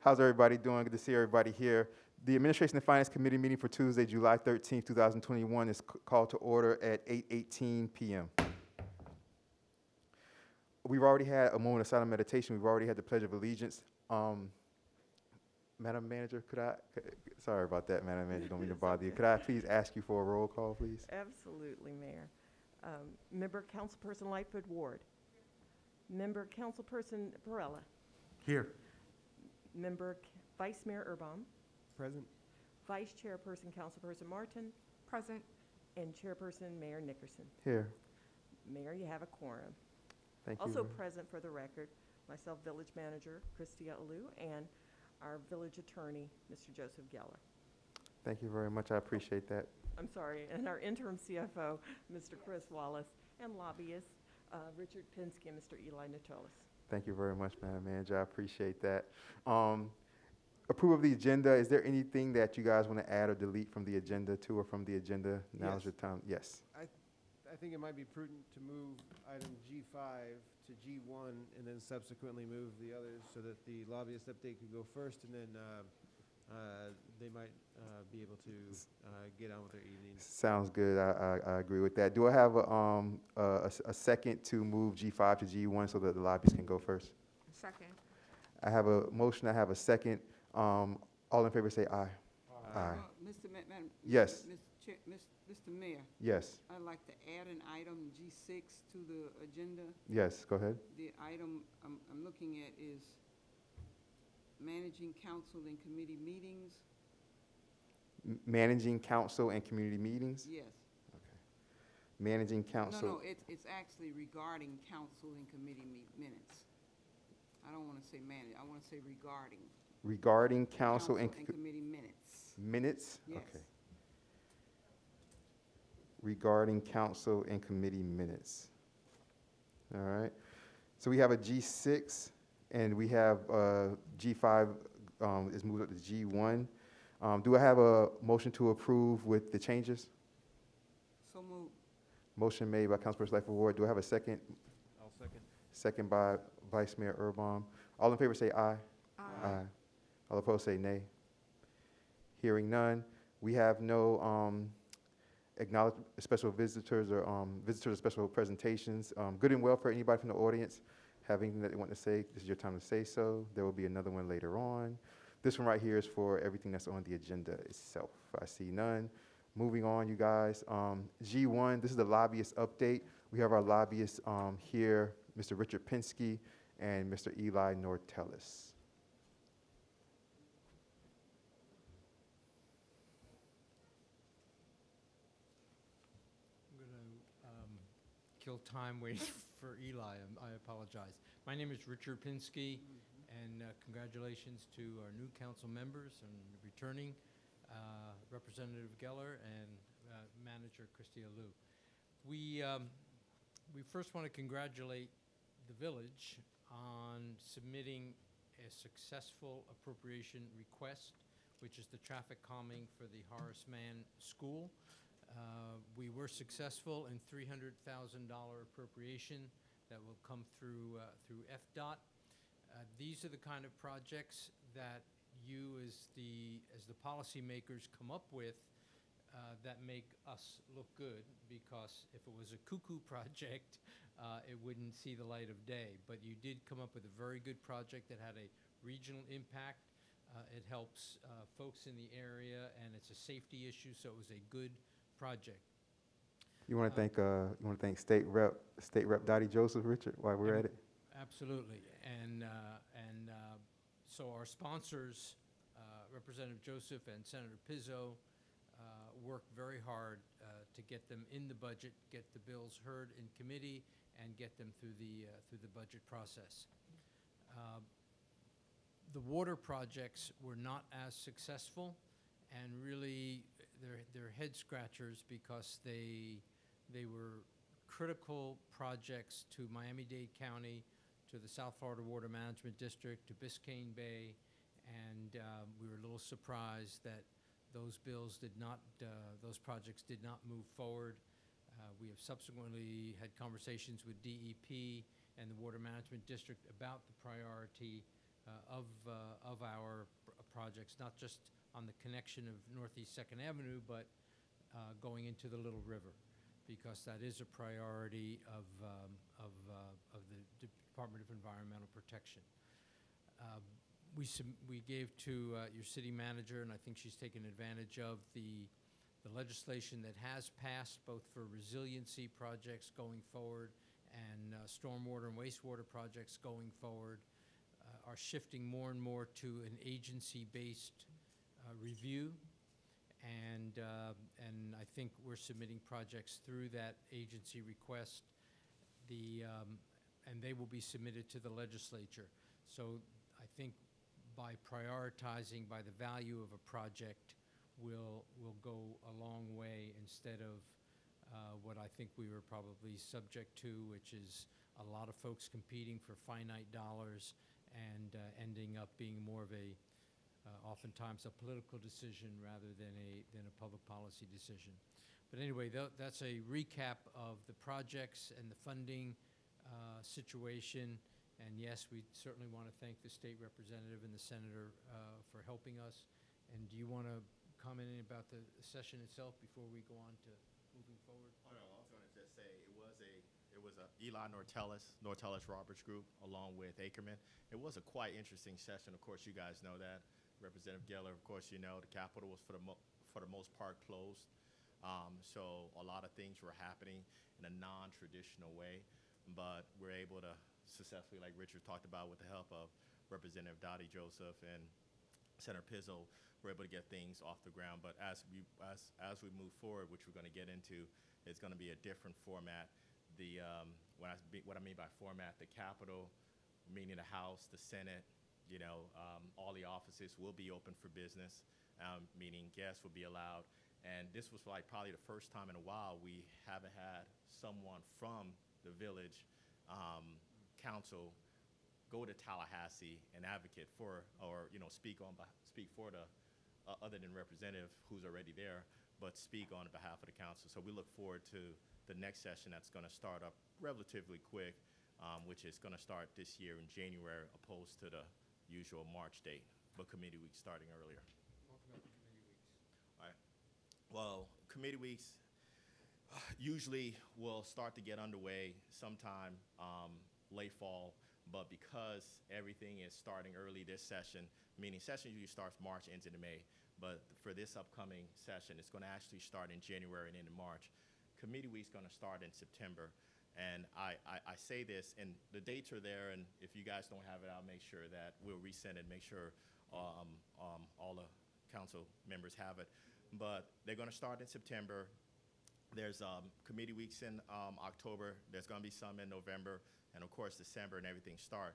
How's everybody doing? Good to see everybody here. The Administration and Finance Committee meeting for Tuesday, July 13th, 2021 is called to order at 8:18 p.m. We've already had a moment of silent meditation. We've already had the Pledge of Allegiance. Madam Manager, sorry about that, Madam Manager, don't mean to bother you. Could I please ask you for a roll call, please? Absolutely, Mayor. Member Councilperson Lightfoot Ward. Member Councilperson Perella. Here. Member Vice Mayor Urbom. Present. Vice Chairperson Councilperson Martin. Present. And Chairperson Mayor Nickerson. Here. Mayor, you have a quorum. Thank you. Also present for the record, myself, Village Manager Christia Alou, and our Village Attorney, Mr. Joseph Geller. Thank you very much. I appreciate that. I'm sorry, and our interim CFO, Mr. Chris Wallace, and Lobbyist, Richard Pinsky and Mr. Eli Natolis. Thank you very much, Madam Manager. I appreciate that. Approve of the agenda. Is there anything that you guys want to add or delete from the agenda to or from the agenda? Now's your time. Yes. I think it might be prudent to move item G5 to G1 and then subsequently move the others so that the lobbyist update could go first, and then they might be able to get on with their evening. Sounds good. I agree with that. Do I have a second to move G5 to G1 so that the lobbyists can go first? Second. I have a motion. I have a second. All in favor say aye. Aye. Mr. McMahon. Yes. Mr. Mayor, Yes. I'd like to add an item G6 to the agenda. Yes. Go ahead. The item I'm looking at is managing council and committee meetings. Managing council and community meetings? Yes. Okay. Managing council. No, it's actually regarding council and committee minutes. I don't want to say manage, I want to say regarding. Regarding council and committee minutes. minutes? Yes. Okay. Regarding council and committee minutes. All right. So we have a G6 and we have G5 is moved up to G1. Do I have a motion to approve with the changes? So moved. Motion made by Councilperson Lightfoot Ward. Do I have a second? I'll second. Second by Vice Mayor Urbom. All in favor say aye. Aye. All opposed say nay. Hearing none. We have no acknowledge special visitors or visitors or special presentations. Good and welfare, anybody from the audience have anything that they want to say, this is your time to say so. There will be another one later on. This one right here is for everything that's on the agenda itself. I see none. Moving on, you guys. G1, this is the lobbyist update. We have our lobbyists here, Mr. Richard Pinsky and Mr. Eli Nortellis. Kill time waiting for Eli. I apologize. My name is Richard Pinsky, and congratulations to our new council members and returning Representative Geller and Manager Christia Alou. We first want to congratulate the village on submitting a successful appropriation request, which is the traffic calming for the Horace Mann School. We were successful in $300,000 appropriation that will come through FDOT. These are the kind of projects that you as the policymakers come up with that make us look good, because if it was a cuckoo project, it wouldn't see the light of day. But you did come up with a very good project that had a regional impact. It helps folks in the area, and it's a safety issue, so it was a good project. You want to thank State Rep Dottie Joseph, Richard, while we're at it? Absolutely, and so our sponsors, Representative Joseph and Senator Pizzo, worked very hard to get them in the budget, get the bills heard in committee, and get them through the budget process. The water projects were not as successful, and really they're head scratchers because they were critical projects to Miami-Dade County, to the South Florida Water Management District, to Biscayne Bay, and we were a little surprised that those those projects did not move forward. We have subsequently had conversations with DEP and the Water Management District about the priority of our projects, not just on the connection of Northeast Second Avenue, but going into the Little River, because that is a priority of the Department of Environmental Protection. We gave to your city manager, and I think she's taken advantage of the legislation that has passed, both for resiliency projects going forward and stormwater and wastewater projects going forward, are shifting more and more to an agency-based review. And I think we're submitting projects through that agency request, and they will be submitted to the legislature. So I think by prioritizing by the value of a project will go a long way, instead of what I think we were probably subject to, which is a lot of folks competing for finite dollars and ending up being more of a oftentimes a political decision rather than a public policy decision. But anyway, that's a recap of the projects and the funding situation. And yes, we certainly want to thank the state representative and the senator for helping us. And do you want to comment any about the session itself before we go on to moving forward? Oh, no, I was going to just say it was a Eli Nortellis Roberts group along with Ackerman. It was a quite interesting session. Of course, you guys know that. Representative Geller, of course, you know, the Capitol was for the most part closed. So a lot of things were happening in a non-traditional way, but we're able to successfully, like Richard talked about, with the help of Representative Dottie Joseph and Senator Pizzo, we're able to get things off the ground. But as we move forward, which we're going to get into, it's going to be a different format. What I mean by format, the Capitol, meaning the House, the Senate, you know, all the offices will be open for business, meaning guests will be allowed. And this was like probably the first time in a while we haven't had someone from the village council go to Tallahassee and advocate for, or you know, speak for the other than representative who's already there, but speak on behalf of the council. So we look forward to the next session that's going to start up relatively quick, which is going to start this year in January, opposed to the usual March date, but committee weeks starting earlier. Talk about the committee weeks. All right. Well, committee weeks usually will start to get underway sometime late fall, but because everything is starting early this session, meaning session usually starts March, ends in May, but for this upcoming session, it's going to actually start in January and end in March. Committee week's going to start in September. And I say this, and the dates are there, and if you guys don't have it, I'll make sure that we'll resend it, make sure all the council members have it. But they're going to start in September. There's committee weeks in October. There's going to be some in November, and of course, December and everything start.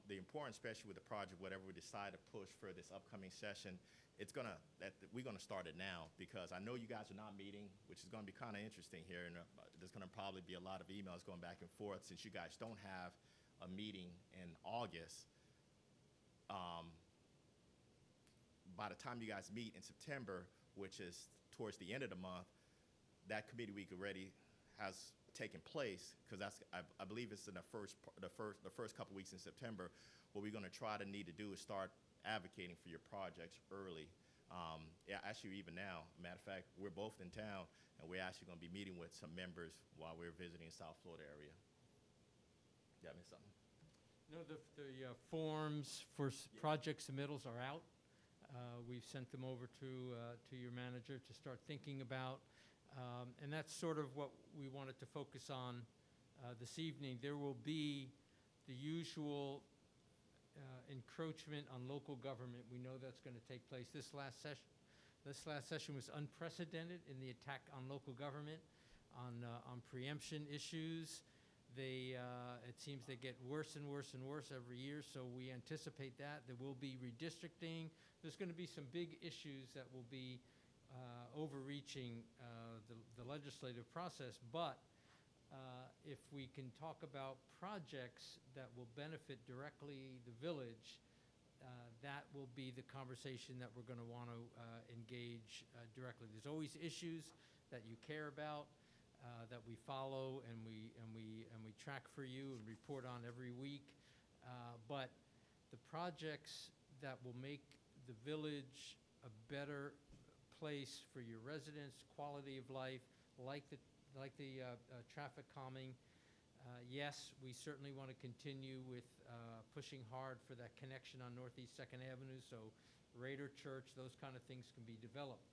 The important, especially with the project, whatever we decide to push for this upcoming session, we're gonna start it now, because I know you guys are not meeting, which is gonna be kind of interesting here, and there's gonna probably be a lot of emails going back and forth since you guys don't have a meeting in August. By the time you guys meet in September, which is towards the end of the month, that committee week already has taken place, because I believe it's in the first couple weeks in September. What we're gonna need to do is start advocating for your projects early. Yeah, actually even now, matter of fact, we're both in town, and we're actually going to be meeting with some members while we're visiting South Florida area. You got me something? No, the forms for project submittals are out. We've sent them over to your manager to start thinking about, and that's sort of what we wanted to focus on this evening. There will be the usual encroachment on local government. We know that's going to take place. This last session was unprecedented in the attack on local government, on preemption issues. It seems they get worse and worse and worse every year, so we anticipate that. There will be redistricting. There's going to be some big issues that will be overreaching the legislative process, but if we can talk about projects that will benefit directly the village, that will be the conversation that we're going to want to engage directly. There's always issues that you care about, that we follow and we track for you and report on every week. But the projects that will make the village a better place for your residents, quality of life, like the traffic calming. Yes, we certainly want to continue with pushing hard for that connection on Northeast Second Avenue, so Raider Church, those kind of things can be developed.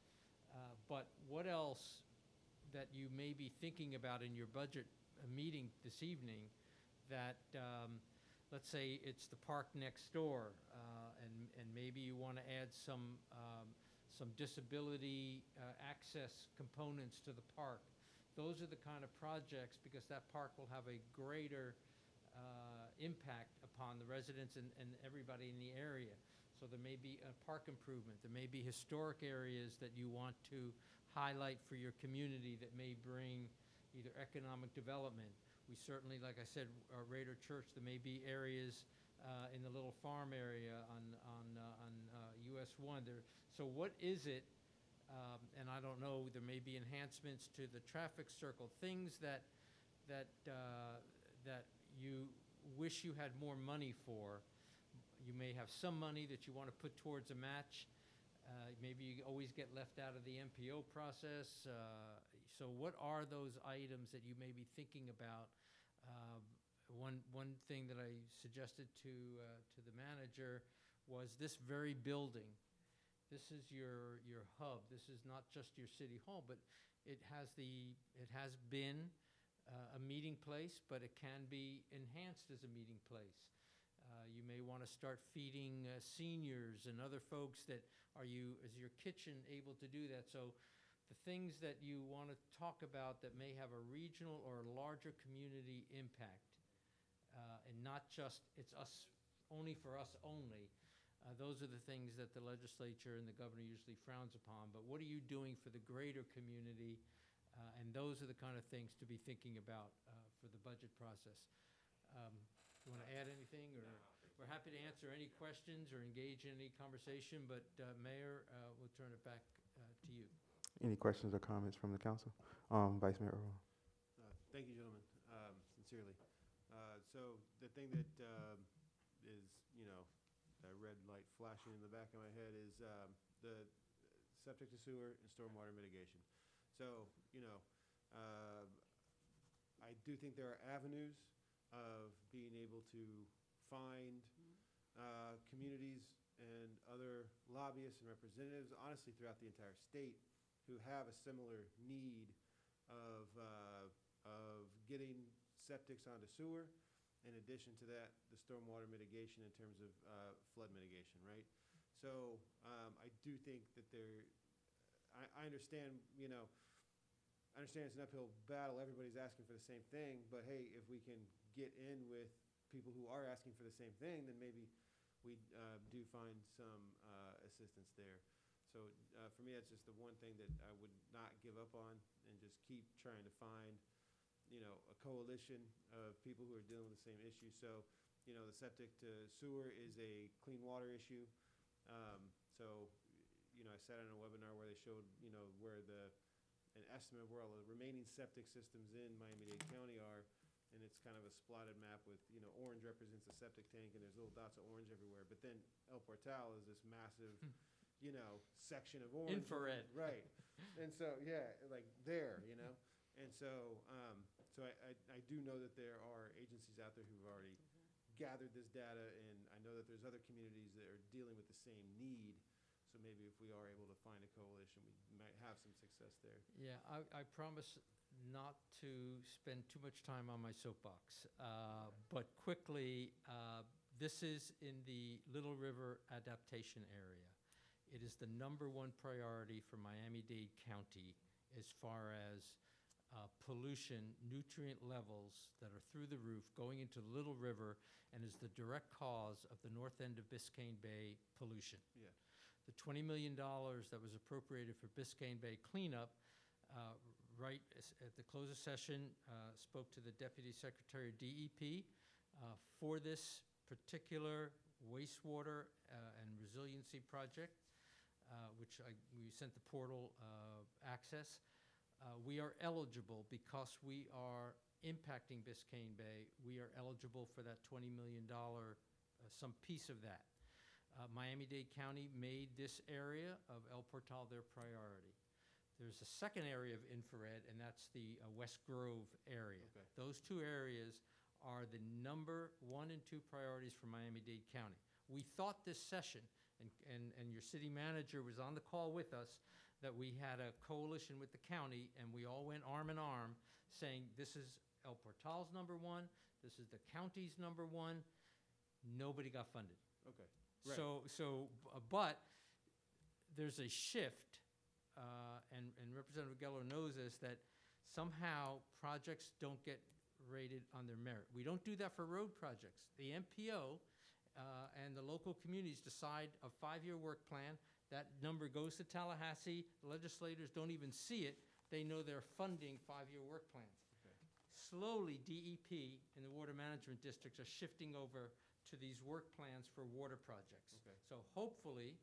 But what else that you may be thinking about in your budget meeting this evening that, let's say it's the park next door, and maybe you want to add some disability access components to the park. Those are the kind of projects, because that park will have a greater impact upon the residents and everybody in the area. So there may be a park improvement. There may be historic areas that you want to highlight for your community that may bring either economic development. We certainly, like I said, Raider Church, there may be areas in the little farm area on US 1. So what is it, and I don't know, there may be enhancements to the traffic circle, things that you wish you had more money for. You may have some money that you want to put towards a match. Maybe you always get left out of the MPO process. So what are those items that you may be thinking about? One thing that I suggested to the manager was this very building. This is your hub. This is not just your city hall, but it has been a meeting place, but it can be enhanced as a meeting place. You may want to start feeding seniors and other folks that is your kitchen able to do that? So the things that you want to talk about that may have a regional or larger community impact, and not just it's us, only for us only. Those are the things that the legislature and the governor usually frowns upon. But what are you doing for the greater community? And those are the kind of things to be thinking about for the budget process. You want to add anything? Or we're happy to answer any questions or engage in any conversation, but Mayor, we'll turn it back to you. Any questions or comments from the council? Vice Mayor Earl. Thank you, gentlemen, sincerely. So the thing that is, that red light flashing in the back of my head is the septic to sewer and stormwater mitigation. So, I do think there are avenues of being able to find communities and other lobbyists and representatives, honestly, throughout the entire state, who have a similar need of getting septics onto sewer. In addition to that, the stormwater mitigation in terms of flood mitigation, right? So I do think that I understand, I understand it's an uphill battle. Everybody's asking for the same thing, but hey, if we can get in with people who are asking for the same thing, then maybe we do find some assistance there. So for me, that's just the one thing that I would not give up on, and just keep trying to find, a coalition of people who are dealing with the same issue. So, the septic to sewer is a clean water issue. So, I sat in a webinar where they showed, where an estimate of where all the remaining septic systems in Miami-Dade County are, and it's kind of a spotted map with, orange represents a septic tank, and there's little dots of orange everywhere. But then El Portal is this massive, section of orange. Infrared. Right. And so, yeah, like there, And so, I do know that there are agencies out there who've already gathered this data, and I know that there's other communities that are dealing with the same need. So maybe if we are able to find a coalition, we might have some success there. Yeah, I promise not to spend too much time on my soapbox. But quickly, this is in the Little River adaptation area. It is the #1 priority for Miami-Dade County as far as pollution, nutrient levels that are through the roof going into Little River, and is the direct cause of the north end of Biscayne Bay pollution. Yeah. The $20 million that was appropriated for Biscayne Bay cleanup, right at the close of session, spoke to the Deputy Secretary of DEP for this particular wastewater and resiliency project, which we sent the portal access. We are eligible, because we are impacting Biscayne Bay, we are eligible for that $20 million some piece of that. Miami-Dade County made this area of El Portal their priority. There's a second area of infrared, and that's the West Grove area. Okay. Those two areas are the number 1 and 2 priorities for Miami-Dade County. We thought this session, and your city manager was on the call with us, that we had a coalition with the county, and we all went arm in arm, saying this is El Portal's number 1, this is the county's number 1. Nobody got funded. Okay. Right. But there's a shift, and Representative Geller knows this, that somehow projects don't get rated on their merit. We don't do that for road projects. The MPO and the local communities decide a 5-year work plan. That number goes to Tallahassee. The legislators don't even see it. They know they're funding 5-year work plans. Okay. Slowly, DEP and the water management districts are shifting over to these work plans for water projects. Okay. So hopefully,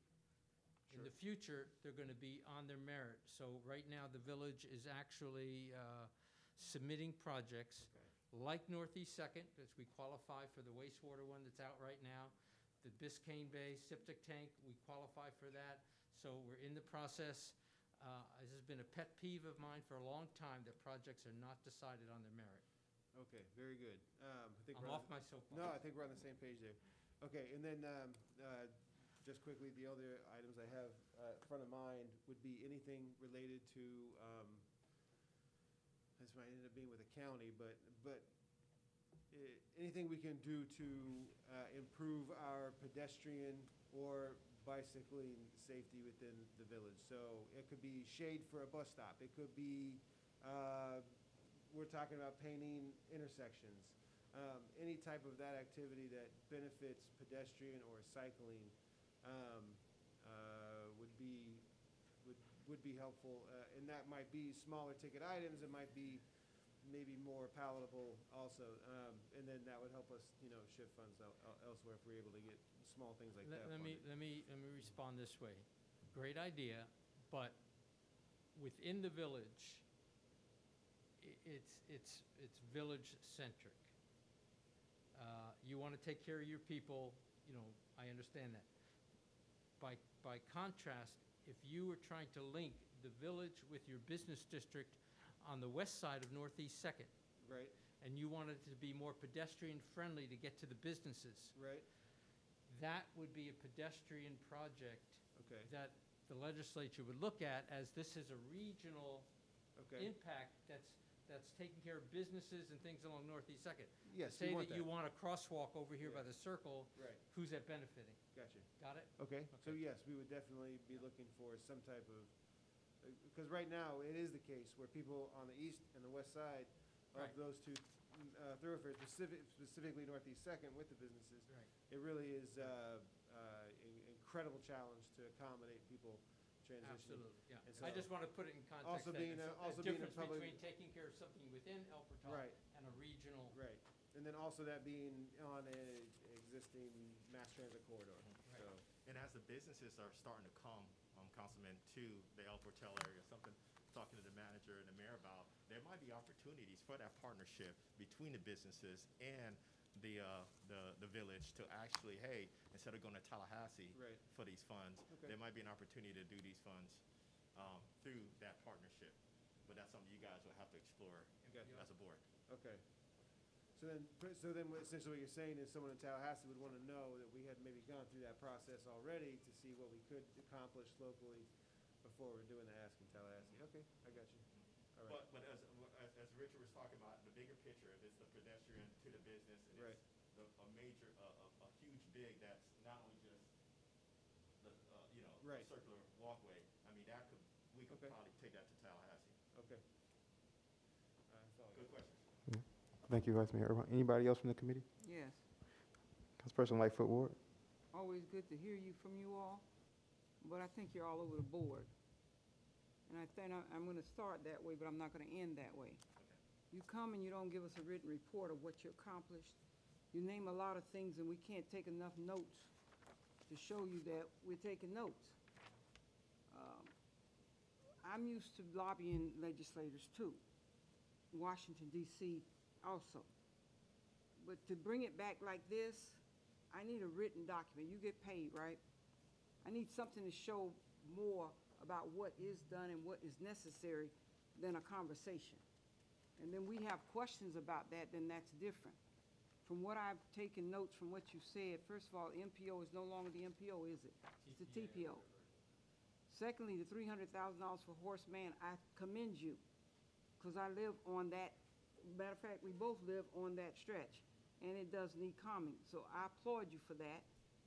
in Sure. the future, they're going to be on their merit. So right now, the village is actually submitting projects Okay. like Northeast Second, because we qualify for the wastewater one that's out right now. The Biscayne Bay septic tank, we qualify for that. So we're in the process. This has been a pet peeve of mine for a long time, that projects are not decided on their merit. Okay, very good. I think I'm we're on off my soapbox. No, I think we're on the same page there. Okay, and then just quickly, the other items I have front of mind would be anything related to, this might end up being with the county, but anything we can do to improve our pedestrian or bicycling safety within the village. So it could be shade for a bus stop. It could be, we're talking about painting intersections. Any type of that activity that benefits pedestrian or cycling would be helpful. And that might be smaller ticket items. It might be maybe more palatable also. And then that would help us, shift funds elsewhere if we're able to get small things like that Let funded. me respond this way. Great idea, but within the village, it's village-centric. You want to take care of your people, I understand that. By contrast, if you were trying to link the village with your business district on the west side of Northeast Second, Right, and you wanted it to be more pedestrian-friendly to get to the businesses, right, that would be a pedestrian project okay, that the legislature would look at, as this is a regional okay. impact that's taking care of businesses and things along Northeast Second. Yes, Say you want that you that. want a crosswalk over here by Yeah. the circle, Right, who's that benefiting? gotcha. Got it? Okay, so Okay. yes, we would definitely be looking for some type of, because right now, it is the case where people on the east and the west side of Right. those two thoroughfares, specifically Northeast Second with the businesses, Right. it really is an incredible challenge to accommodate people transitioning. Absolutely, yeah. And I so- just want to put it in context. Also that being it's a- also being a difference public- between taking care of something within El Portal Right. and a regional. Right, and then also that being on a existing mass transit corridor, Right. so. And as the businesses are starting to come, Councilman, to the El Portal area, something talking to the manager and the mayor about, there might be opportunities for that partnership between the businesses and the village to actually, hey, instead of going to Tallahassee Right. for these funds, Okay. there might be an opportunity to do these funds through that partnership. But that's something you guys will have to explore Gotcha. as a board. Okay. So then essentially what you're saying is someone in Tallahassee would want to know that we had maybe gone through that process already to see what we could accomplish locally before we're doing the ask in Tallahassee. Okay, I got you. All right. But as Richard was talking about, the bigger picture, if it's the pedestrian to the business, and Right. it's a major, a huge big that's not only just the, Right. a circular walkway, I mean, we could Okay. probably take that to Tallahassee. Okay. That's all I Good got. questions. Thank you, Vice Mayor Irvine. Anybody else from the committee? Yes, Councilperson Lightfoot Ward? always good to hear you from you all, but I think you're all over the board. And I think I'm gonna start that way, but I'm not gonna end that way. You come and you don't give us a written report of what you accomplished. You name a lot of things and we can't take enough notes to show you that we're taking notes. I'm used to lobbying legislators too, Washington DC also. But to bring it back like this, I need a written document. You get paid, right? I need something to show more about what is done and what is necessary than a conversation. And then we have questions about that, then that's different. From what I've taken notes from what you said, first of all, MPO is no longer the MPO, is it? It's the TPO. Secondly, the $300,000 for Horace Mann, I commend you, because I live on that, matter of fact, we both live on that stretch, and it does need calming. So I applaud you for that,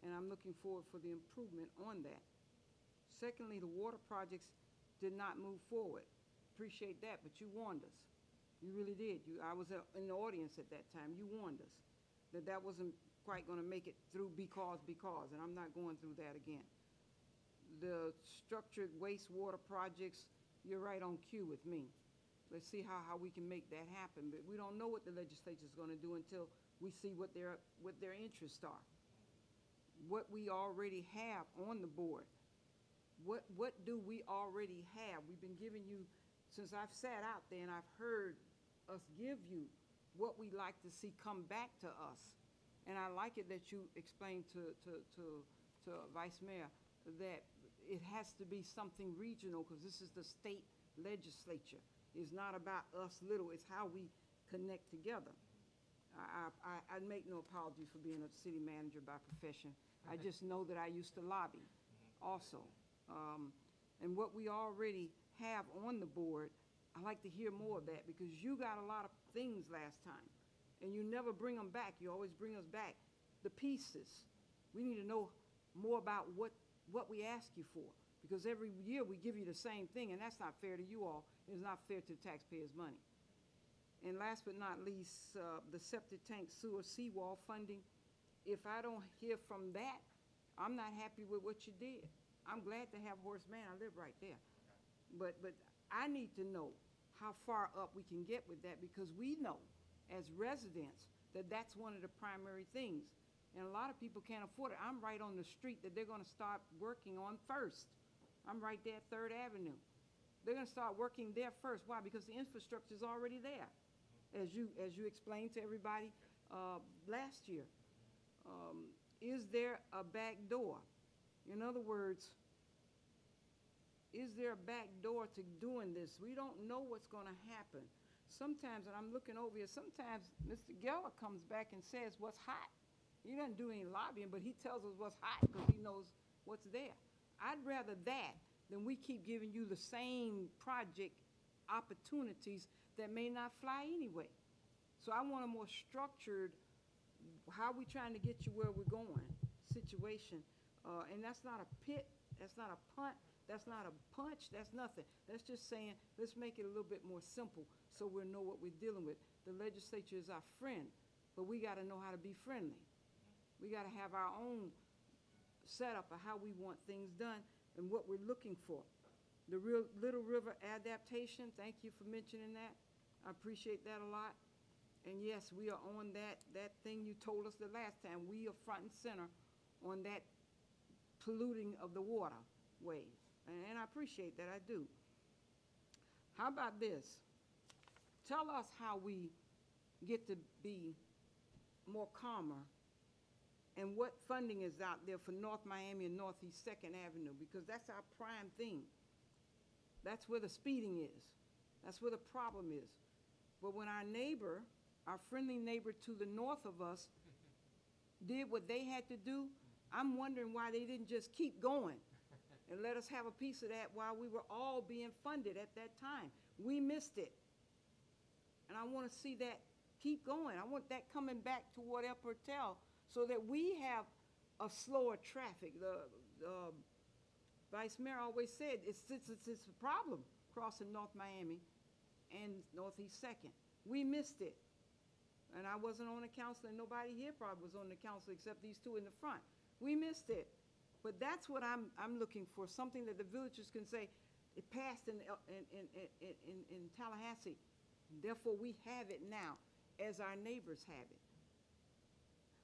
and I'm looking forward for the improvement on that. Secondly, the water projects did not move forward. Appreciate that, but you warned us. You really did. I was in the audience at that time. You warned us that that wasn't quite going to make it through because, and I'm not going through that again. The structured wastewater projects, you're right on cue with me. Let's see how we can make that happen. But we don't know what the legislature is going to do until we see what their interests are. What we already have on the board. What do we already have? We've been giving you, since I've sat out there and I've heard us give you what we like to see come back to us. And I like it that you explained to Vice Mayor that it has to be something regional, because this is the state legislature. It's not about us little, it's how we connect together. I make no apology for being a city manager by profession. I just know that I used to lobby also. And what we already have on the board, I like to hear more of that, because you got a lot of things last time, and you never bring them back. You always bring us back the pieces. We need to know more about what we ask you for, because every year we give you the same thing, and that's not fair to you all. It's not fair to the taxpayers' money. And last but not least, the septic tank sewer seawall funding. If I don't hear from that, I'm not happy with what you did. I'm glad to have Horace Mann. I live right there. But I need to know how far up we can get with that, because we know as residents that that's one of the primary things. And a lot of people can't afford it. I'm right on the street that they're going to start working on first. I'm right there at 3rd Avenue. They're going to start working there first. Why? Because the infrastructure is already there, as you explained to everybody last year. Is there a back door? In other words, is there a back door to doing this? We don't know what's going to happen. Sometimes, and I'm looking over here, sometimes Mr. Geller comes back and says what's hot. He doesn't do any lobbying, but he tells us what's hot because he knows what's there. I'd rather that than we keep giving you the same project opportunities that may not fly anyway. So I want a more structured, how we trying to get you where we're going situation. And that's not a pit, that's not a punt, that's not a punch, that's nothing. That's just saying, let's make it a little bit more simple so we'll know what we're dealing with. The legislature is our friend, but we gotta know how to be friendly. We gotta have our own setup of how we want things done and what we're looking for. The Little River adaptation, thank you for mentioning that. I appreciate that a lot. And yes, we are on that thing you told us the last time. We are front and center on that polluting of the waterways. And I appreciate that, I do. How about this? Tell us how we get to be more calmer, and what funding is out there for North Miami and Northeast 2nd Avenue, because that's our prime thing. That's where the speeding is. That's where the problem is. But when our neighbor, our friendly neighbor to the north of us, did what they had to do, I'm wondering why they didn't just keep going and let us have a piece of that while we were all being funded at that time. We missed it. And I want to see that keep going. I want that coming back toward El Portal so that we have a slower traffic. The Vice Mayor always said it's a problem crossing North Miami and Northeast 2nd. We missed it. And I wasn't on the council, and nobody here probably was on the council except these two in the front. We missed it. But that's what I'm looking for, something that the villagers can say, it passed in Tallahassee. Therefore, we have it now, as our neighbors have it.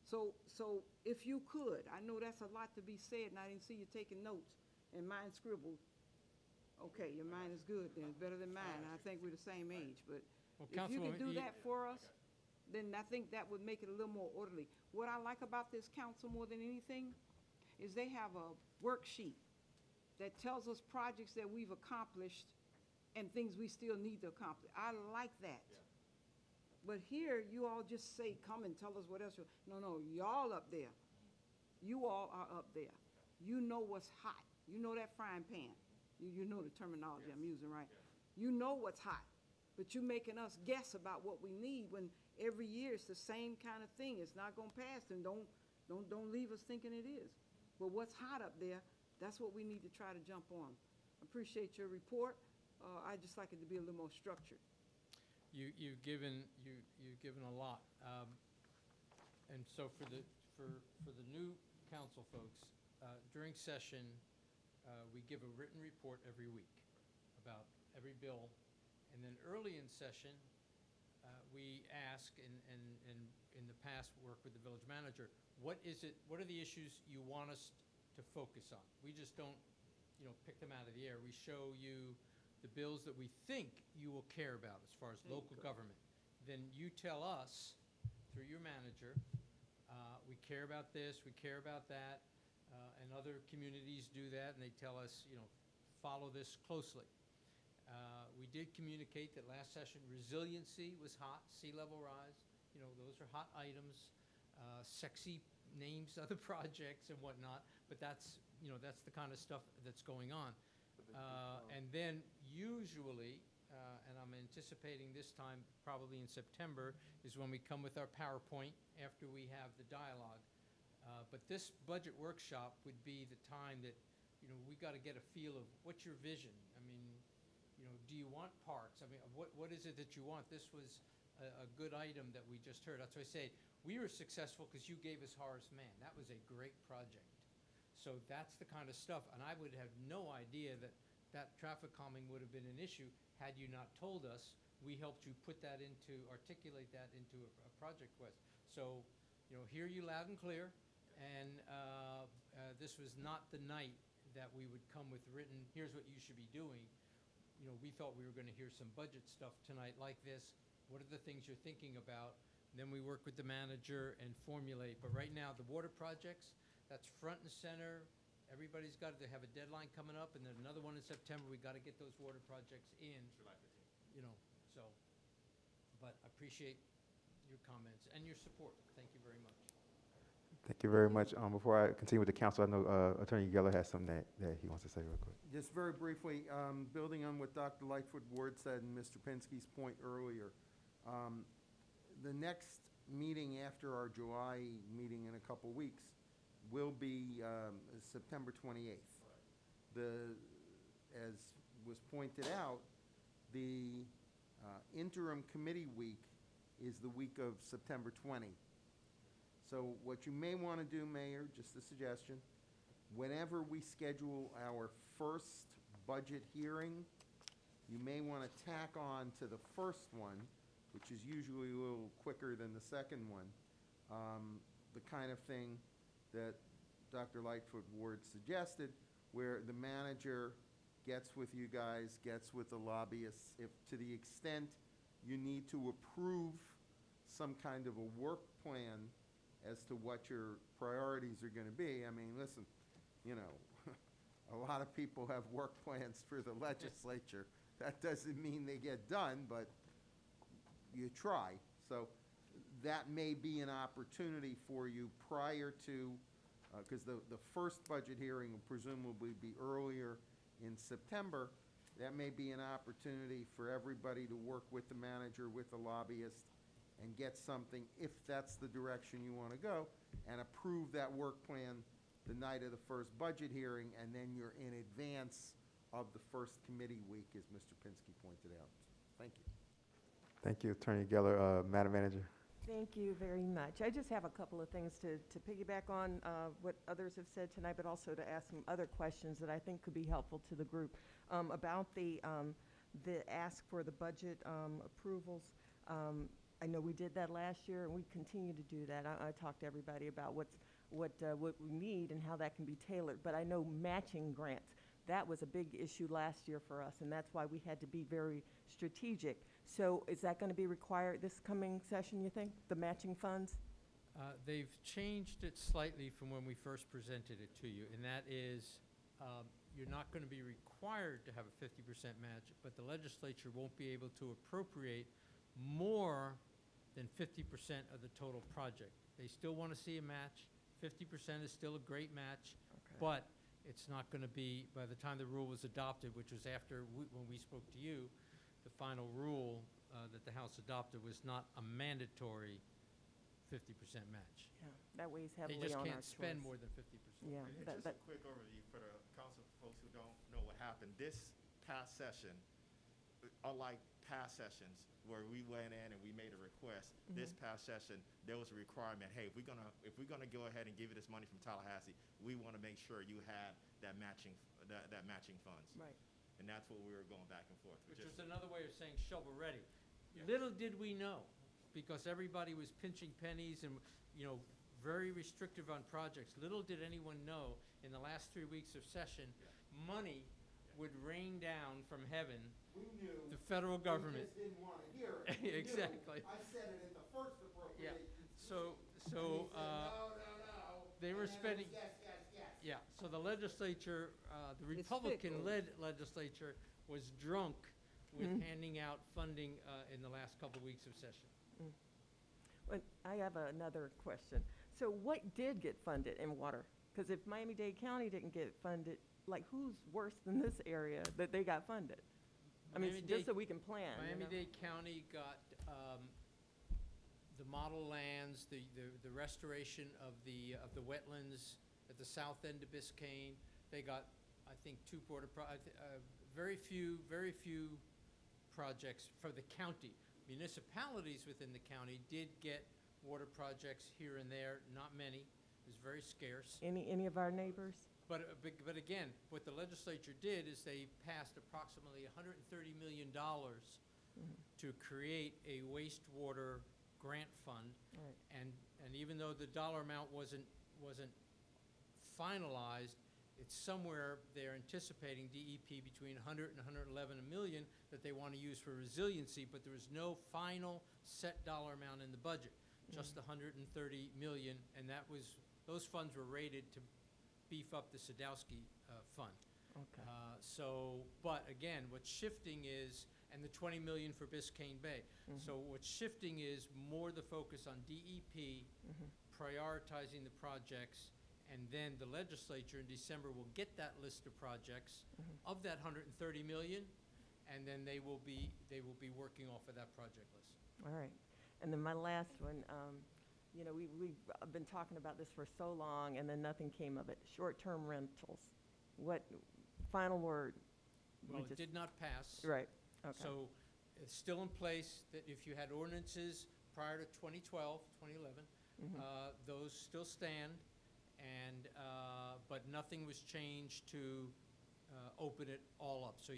So if you could, I know that's a lot to be said, and I didn't see you taking notes, and mine scribbled. Okay, your mind is good then, it's better than mine. I think we're the same age, but Well, if you Councilwoman, can do that for us, then I think that would make it a little more orderly. What I like about this council more than anything is they have a worksheet that tells us projects that we've accomplished and things we still need to accomplish. I like that. But here, you all just say, come and tell us what else you, no, y'all up there. You all are up there. You know what's hot. You know that frying pan. You know the terminology I'm using, right? You know what's hot, but you're making us guess about what we need when every year it's the same kind of thing. It's not gonna pass, and don't leave us thinking it is. But what's hot up there, that's what we need to try to jump on. Appreciate your report. I just like it to be a little more structured. You've given a lot, and so for the new council folks, during session, we give a written report every week about every bill, and then early in session, we ask and in the past work with the village manager, what are the issues you want us to focus on? We just don't, pick them out of the air. We show you the bills that we think you will care about as far as local government. Then you tell us, through your manager, we care about this, we care about that, and other communities do that, and they tell us, follow this closely. We did communicate that last session resiliency was hot, sea level rise, those are hot items, sexy names of the projects and whatnot, but that's the kind of stuff that's going on. And then usually, and I'm anticipating this time, probably in September, is when we come with our PowerPoint after we have the dialogue. But this budget workshop would be the time that, we got to get a feel of what's your vision. I mean, do you want parks? I mean, what is it that you want? This was a good item that we just heard. That's why I say we were successful because you gave us Horace Mann. That was a great project. So that's the kind of stuff, and I would have no idea that traffic calming would have been an issue had you not told us. We helped you articulate that into a project quest. So, hear you loud and clear, and this was not the night that we would come with written, here's what you should be doing. We thought we were going to hear some budget stuff tonight like this. What are the things you're thinking about? And then we work with the manager and formulate. But right now, the water projects, that's front and center. Everybody's got to have a deadline coming up, and then another one in September. We got to get those water projects in. July 15th. So. But I appreciate your comments and your support. Thank you very much. Thank you very much. Before I continue with the council, I know Attorney Geller has something that he wants to say real quick. Just very briefly, building on what Dr. Lightfoot Ward said and Mr. Pinsky's point earlier, the next meeting after our July meeting in a couple weeks will be September 28th. As was pointed out, the interim committee week is the week of September 20. So what you may want to do, Mayor, just a suggestion, whenever we schedule our first budget hearing, you may want to tack on to the first one, which is usually a little quicker than the second one, the kind of thing that Dr. Lightfoot Ward suggested, where the manager gets with you guys, gets with the lobbyists, if to the extent you need to approve some kind of a work plan as to what your priorities are going to be. I mean, listen, a lot of people have work plans for the legislature. That doesn't mean they get done, but you try. So that may be an opportunity for you prior to, because the first budget hearing will presumably be earlier in September. That may be an opportunity for everybody to work with the manager, with the lobbyist, and get something, if that's the direction you want to go, and approve that work plan the night of the first budget hearing, and then you're in advance of the first committee week, as Mr. Pinsky pointed out. Thank you. Thank you, Attorney Geller. Madam Manager. Thank you very much. I just have a couple of things to piggyback on what others have said tonight, but also to ask some other questions that I think could be helpful to the group about the ask for the budget approvals. I know we did that last year, and we continue to do that. I talked to everybody about what we need and how that can be tailored. But I know matching grants, That was a big issue last year for us, and that's why we had to be very strategic. So is that going to be required this coming session, you think, the matching funds? They've changed it slightly from when we first presented it to you, and that is, you're not going to be required to have a 50% match, but the legislature won't be able to appropriate more than 50% of the total project. They still want to see a match. 50% is still a great match, Okay. but it's not going to be, by the time the rule was adopted, which was after when we spoke to you, the final rule that the House adopted was not a mandatory 50% match. Yeah, that weighs They heavily just on our can't spend choice. more than 50%. Yeah, And that, just that, a quick overview for the council folks who don't know what happened. This past session, unlike past sessions where we went in and we made a request, this past session, there was a requirement, hey, if we're gonna go ahead and give you this money from Tallahassee, we wanna make sure you had that matching funds. right. And that's what we were going back and forth. Which was another way of saying shovel-ready. Little did we know, because everybody was pinching pennies and, very restrictive on projects. Little did anyone know, in the last 3 weeks of session, money would rain down from heaven. We knew. The federal government. We just didn't want to hear it. We knew. Exactly. I said it at the first appropriations. So, And he said, no. they And were then it spending, was yes. yeah, so the legislature, the It's Republican-led legislature was drunk with Mhm. handing out funding in the last couple weeks of session. But I have another question. So what did get funded in water? Because if Miami-Dade County didn't get funded, like, who's worse than this area that they got funded? I mean, Miami-Dade- just so we can plan, you know? Miami-Dade County got the model lands, the restoration of the wetlands at the south end of Biscayne. They got, I think, very few projects for the county. Municipalities within the county did get water projects here and there, not many. It was very scarce. Any of our neighbors? But again, what the legislature did is they passed approximately $130 million to create a wastewater grant fund. Right. And even though the dollar amount wasn't finalized, it's somewhere they're anticipating DEP between 100 and 111 million that they want to use for resiliency, but there was no final set dollar amount in the budget, just the 130 million, and those funds were rated to beef up the Sadowski fund. Okay. But again, what's shifting is, and the 20 million for Biscayne Bay. So what's shifting is more the focus on DEP, prioritizing the projects, and then the legislature in December will get that list of projects of that 130 million, and then they will be working off of that project list. All right. And then my last one, we've been talking about this for so long, and then nothing came of it. Short-term rentals. What, final word? Well, it did not pass. Right, okay. So it's still in place that if you had ordinances prior to 2012, 2011, those still stand, and but nothing was changed to open it all up. So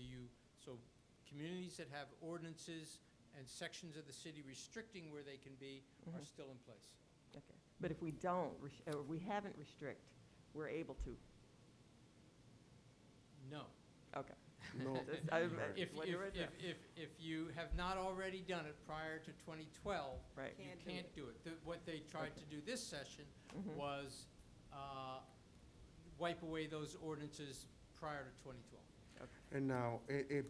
communities that have ordinances and sections of the city restricting where they can be are still in place. Okay. But if we don't, or we haven't restrict, we're able to? No. Okay. No. If you have not already done it prior to 2012, Right. you Can't do can't do it. What they tried to do this session was wipe away those ordinances prior to 2012. And now,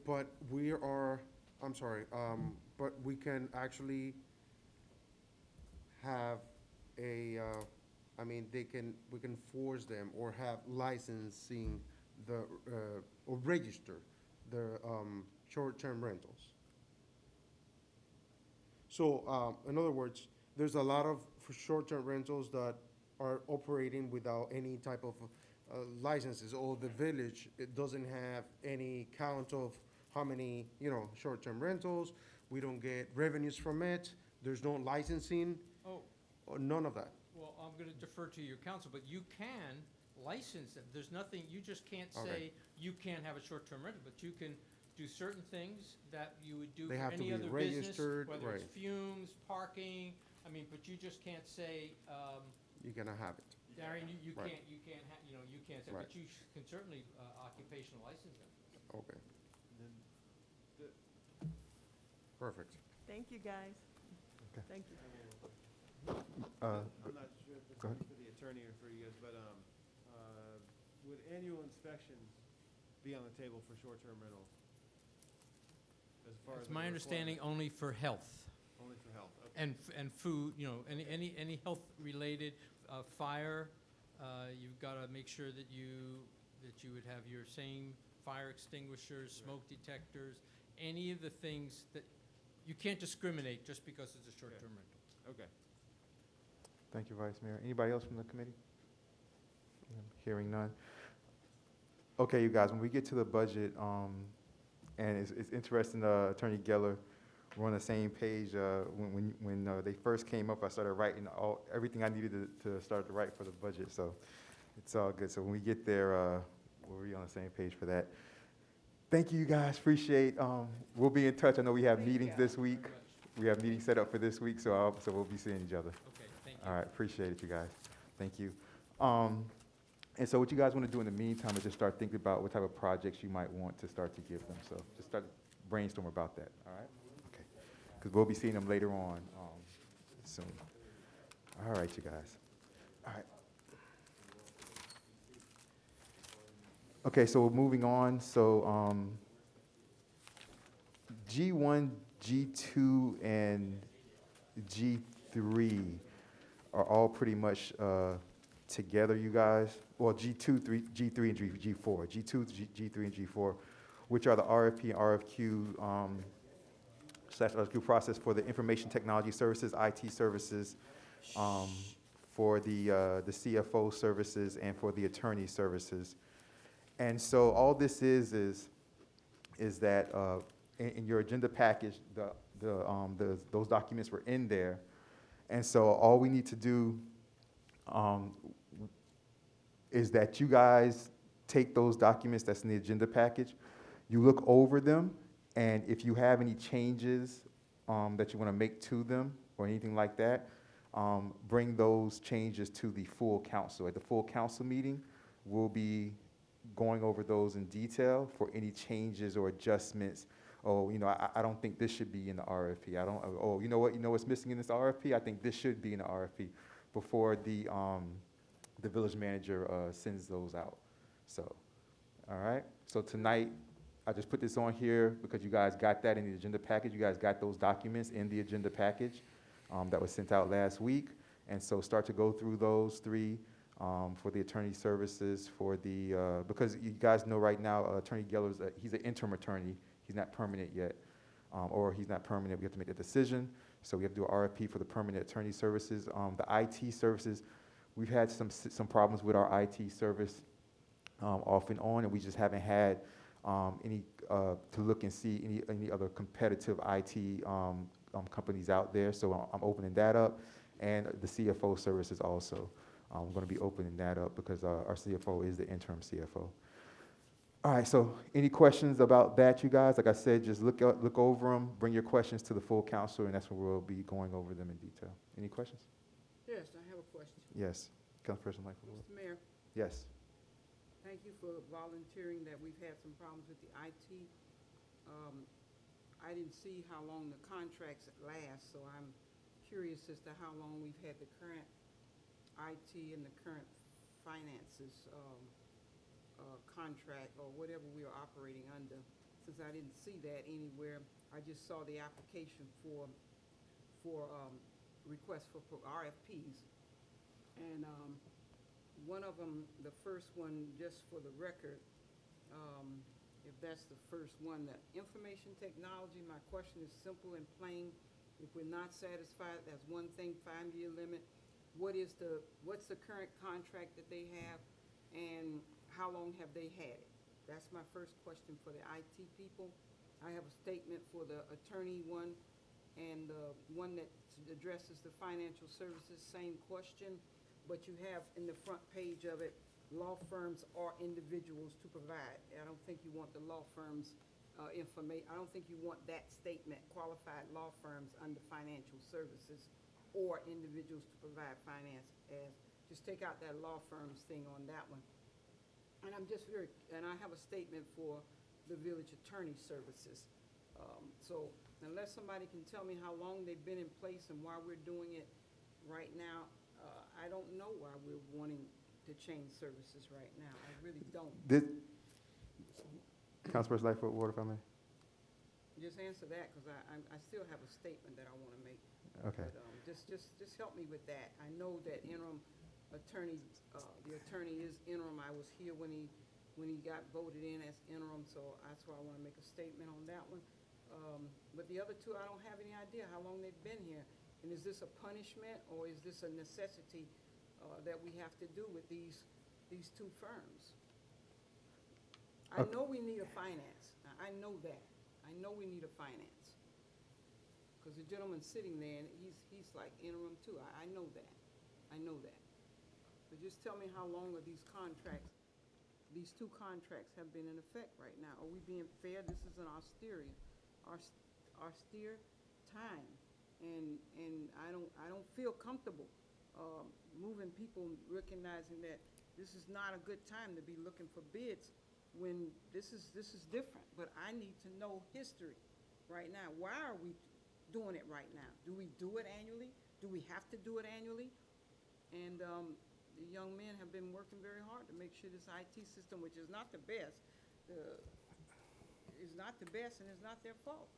but we are, I'm sorry, but we can actually have we can force them or have licensing or register the short-term rentals. So, in other words, there's a lot of short-term rentals that are operating without any type of licenses, or the village, it doesn't have any count of how many, short-term rentals. We don't get revenues from it. There's no licensing, Oh, or none of that. well, I'm going to defer to your counsel, but you can license them. There's nothing, you just can't Okay. say you can't have a short-term rental, but you can do certain things that you would do for They have to any be other business, registered, whether it's right. fumes, parking, but you just can't say, You cannot have it. Darian, you Right. can't can't say, Right. but you can certainly occupational license them. Okay. And then Perfect. Thank you, guys. Okay. Thank you. Uh, I'm not sure if it's go ahead. for the attorney or for you guys, but would annual inspections be on the table for short-term rentals? As far as It's like my a understanding requirement? only for health Only for health, okay. and food, you know, any health-related, fire, you've got to make sure that you would have your same fire extinguishers, smoke detectors, any of the things that, you can't discriminate just because it's a short-term rental. Okay. Thank you, Vice Mayor. Anybody else from the committee? Hearing none. Okay, you guys, when we get to the budget, and it's interesting, Attorney Geller, we're on the same page. When they first came up, I started writing everything I needed to start to write for the budget, so it's all good. So when we get there, we'll be on the same page for that. Thank you, guys, appreciate, we'll be in touch. I know we have Thank meetings you. this week. Very much. We have meetings set up for this week, so we'll be seeing each other. Okay, thank you. All right, appreciate it, you guys. Thank you. And so what you guys want to do in the meantime is just start thinking about what type of projects you might want to start to give them. So just start brainstorm about that, all right? Okay. Because we'll be seeing them later on soon. All right, you guys. All right. Okay, so we're moving on. So G1, G2, and G3 are all pretty much together, you guys. Well, G2, G3, and G4. G2, G3, and G4, which are the RFP and RFQ slash RFQ process for the information technology services, IT services, for the CFO services, and for the attorney services. And so all this is that in your agenda package, those documents were in there. And so all we need to do is that you guys take those documents that's in the agenda package, you look over them, and if you have any changes that you want to make to them or anything like that, bring those changes to the full council. At the full council meeting, we'll be going over those in detail for any changes or adjustments. Oh, you know, I don't think this should be in the RFP. Oh, you know what's missing in this RFP? I think this should be in the RFP before the village manager sends those out. So, all right. So tonight, I just put this on here because you guys got that in the agenda package. You guys got those documents in the agenda package that was sent out last week. And so start to go through those three for the attorney services, for the, because you guys know right now, Attorney Geller's, he's an interim attorney. He's not permanent yet, or he's not permanent. We have to make a decision. So we have to do an RFP for the permanent attorney services. The IT services, we've had some problems with our IT service off and on, and we just haven't had any to look and see any other competitive IT companies out there. So I'm opening that up, and the CFO services also. I'm going to be opening that up because our CFO is the interim CFO. All right, so any questions about that, you guys? Like I said, just look over them, bring your questions to the full council, and that's when we'll be going over them in detail. Any questions? Yes, I have a question. Yes. Councilperson Lightfoot. Mr. Mayor, Yes. thank you for volunteering that we've had some problems with the IT. I didn't see how long the contracts last, so I'm curious as to how long we've had the current IT and the current finances contract or whatever we are operating under, since I didn't see that anywhere. I just saw the application for requests for RFPs. And one of them, the first one, just for the record, if that's the first one, the information technology, my question is simple and plain. If we're not satisfied, that's one thing, 5-year limit. What's the current contract that they have, and how long have they had it? That's my first question for the IT people. I have a statement for the attorney one, and the one that addresses the financial services, same question, but you have in the front page of it, law firms or individuals to provide. I don't think you want the law firms information. I don't think you want that statement, qualified law firms under financial services or individuals to provide finance as, just take out that law firms thing on that one. And and I have a statement for the village attorney services. So unless somebody can tell me how long they've been in place and why we're doing it right now, I don't know why we're wanting to change services right now. I really don't. Councilperson Lightfoot Ward, if I may. Just answer that, because I still have a statement that I want to make. Okay. But just help me with that. I know that interim attorney, the attorney is interim. I was here when he got voted in as interim, so that's why I want to make a statement on that one. But the other two, I don't have any idea how long they've been here. And is this a punishment, or is this a necessity that we have to do with these two firms? I Okay. know we need a finance. I know that. I know we need a finance. Because the gentleman sitting there, and he's like interim too. I know that. I know that. But just tell me how long are these contracts, these two contracts have been in effect right now. Are we being fair? This is an austere time. And I don't feel comfortable moving people, recognizing that this is not a good time to be looking for bids when this is different. But I need to know history right now. Why are we doing it right now? Do we do it annually? Do we have to do it annually? And the young men have been working very hard to make sure this IT system, which is not the best, is not the best, and it's not their fault.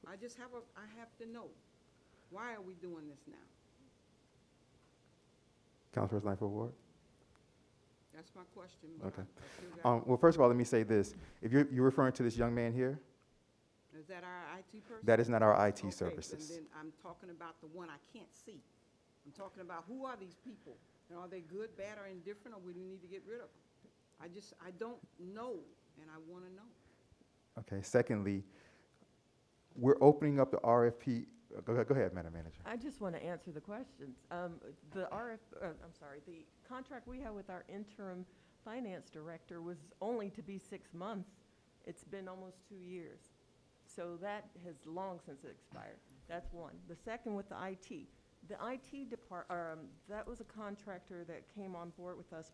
I have to know. Why are we doing this now? Councilperson Lightfoot Ward. That's my question. But Okay. I still got- Well, first of all, let me say this. If you're referring to this young man here, Is that our IT person? that is not our IT Okay, services. then I'm talking about the one I can't see. I'm talking about who are these people? And are they good, bad, or indifferent, or we need to get rid of them? I don't know, and I want to know. Okay, secondly, we're opening up the RFP. Go ahead, Madam Manager. I just want to answer the questions. The contract we have with our interim finance director was only to be 6 months. It's been almost 2 years. So that has long since expired. That's one. The second with the IT. The IT department, that was a contractor that came on board with us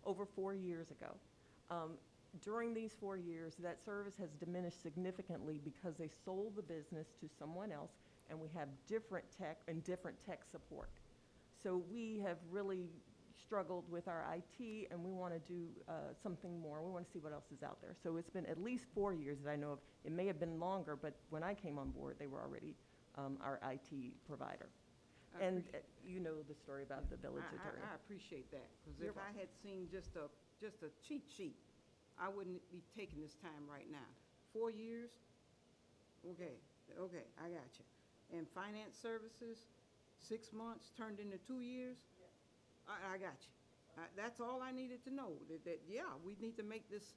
over 4 years ago. During these 4 years, that service has diminished significantly because they sold the business to someone else, and we have different tech support. So we have really struggled with our IT, and we want to do something more. We want to see what else is out there. So it's been at least 4 years that I know of. It may have been longer, but when I came on board, they were already our IT provider. And you know the story about the village attorney. I appreciate that, because You're if I had seen just a cheat sheet, I wouldn't be taking this time right now. 4 years? Okay, I got you. And finance services, 6 months turned into 2 years? I got you. That's all I needed to know, that yeah, we need to make this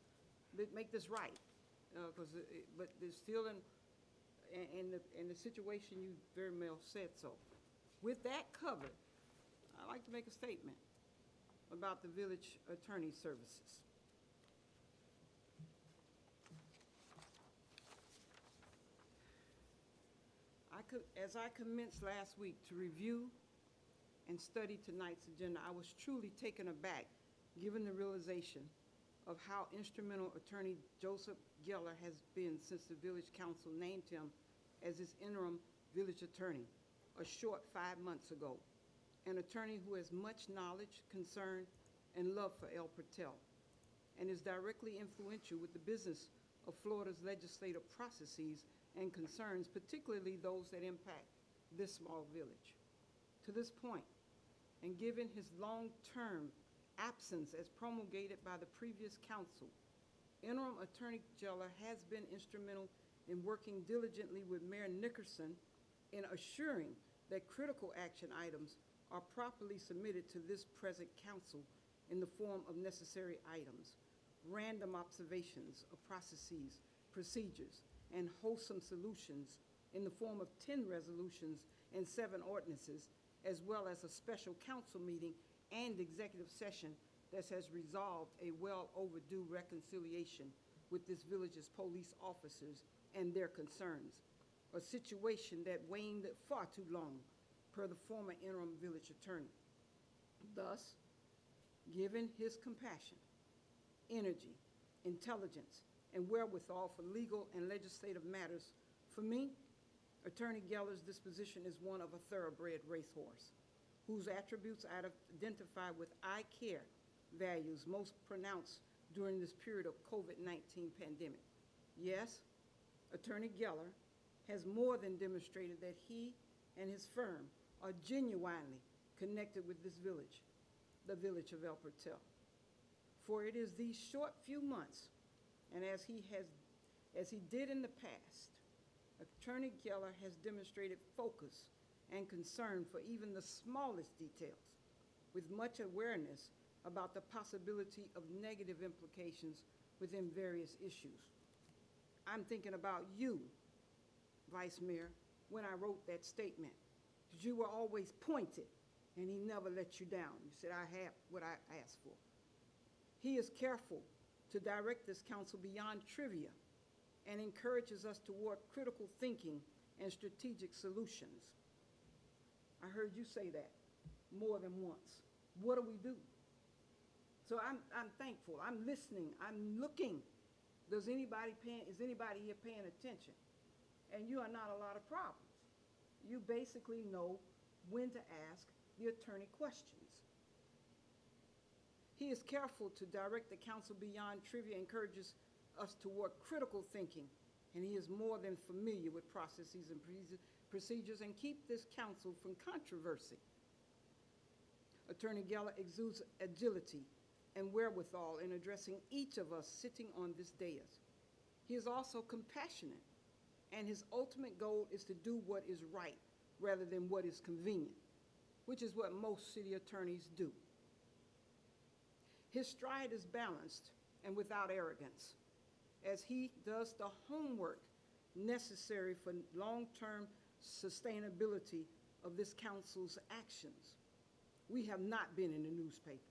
right. But there's still in the situation, you very well said so. With that covered, I'd like to make a statement about the village attorney services. As I commenced last week to review and study tonight's agenda, I was truly taken aback, given the realization of how instrumental Attorney Joseph Geller has been since the village council named him as its interim village attorney a short 5 months ago. An attorney who has much knowledge, concern, and love for El Patel, and is directly influential with the business of Florida's legislative processes and concerns, particularly those that impact this small village. To this point, and given his long-term absence as promulgated by the previous council, interim Attorney Geller has been instrumental in working diligently with Mayor Nickerson in assuring that critical action items are properly submitted to this present council in the form of necessary items, random observations of processes, procedures, and wholesome solutions in the form of 10 resolutions and 7 ordinances, as well as a special council meeting and executive session that has resolved a well overdue reconciliation with this village's police officers and their concerns, a situation that waned far too long per the former interim village attorney. Thus, given his compassion energy, intelligence, and wherewithal for legal and legislative matters. For me, Attorney Geller's disposition is one of a thoroughbred racehorse, whose attributes identify with I care values most pronounced during this period of COVID-19 pandemic. Yes, Attorney Geller has more than demonstrated that he and his firm are genuinely connected with this village, the village of El Portel. For it is these short few months, and as he did in the past, Attorney Geller has demonstrated focus and concern for even the smallest details, with much awareness about the possibility of negative implications within various issues. I'm thinking about you, Vice Mayor, when I wrote that statement, because you were always pointed, and he never let you down. You said, I have what I asked for. He is careful to direct this council beyond trivia and encourages us toward critical thinking and strategic solutions. I heard you say that more than once. What do we do? So I'm thankful. I'm listening. I'm looking. Is anybody here paying attention? And you are not a lot of problems. You basically know when to ask the attorney questions. He is careful to direct the council beyond trivia, encourages us toward critical thinking, and he is more than familiar with processes and procedures and keep this council from controversy. Attorney Geller exudes agility and wherewithal in addressing each of us sitting on this dais. He is also compassionate, and his ultimate goal is to do what is right rather than what is convenient, which is what most city attorneys do. His stride is balanced and without arrogance, as he does the homework necessary for long-term sustainability of this council's actions. We have not been in the newspapers.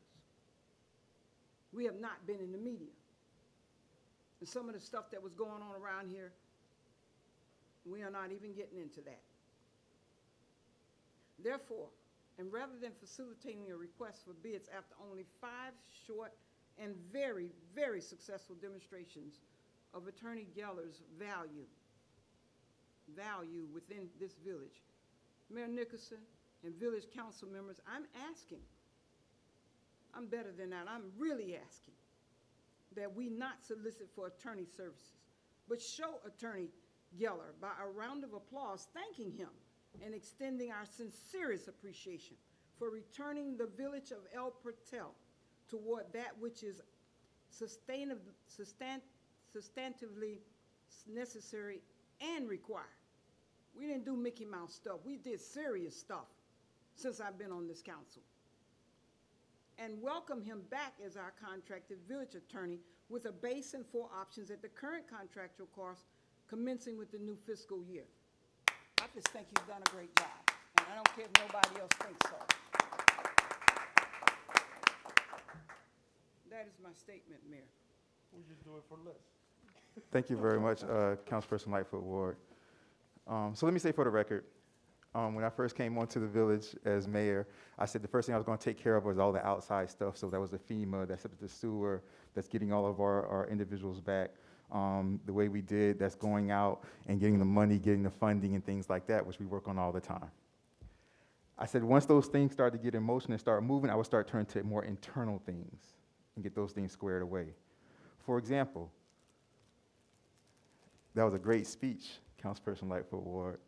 We have not been in the media. And some of the stuff that was going on around here, we are not even getting into that. Therefore, and rather than facilitating a request for bids after only 5 short and very, very successful demonstrations of Attorney Geller's value within this village, Mayor Nicholson and village council members, I'm asking, I'm better than that, I'm really asking that we not solicit for attorney services, but show Attorney Geller by a round of applause, thanking him and extending our sincerest appreciation for returning the village of El Portel toward that which is substantively necessary and required. We didn't do Mickey Mouse stuff. We did serious stuff since I've been on this council. And welcome him back as our contracted village attorney with a base and 4 options at the current contractual cost commencing with the new fiscal year. I just think he's done a great job, and I don't care if nobody else thinks so. That is my statement, Mayor. We just do it for less. Thank you very much, Councilperson Lightfoot Ward. So let me say for the record, when I first came onto the village as mayor, I said the first thing I was going to take care of was all the outside stuff. So that was the FEMA, that's the sewer, that's getting all of our individuals back. The way we did, that's going out and getting the money, getting the funding and things like that, which we work on all the time. I said once those things start to get in motion and start moving, I would start turning to more internal things and get those things squared away. For example, that was a great speech, Councilperson Lightfoot Ward.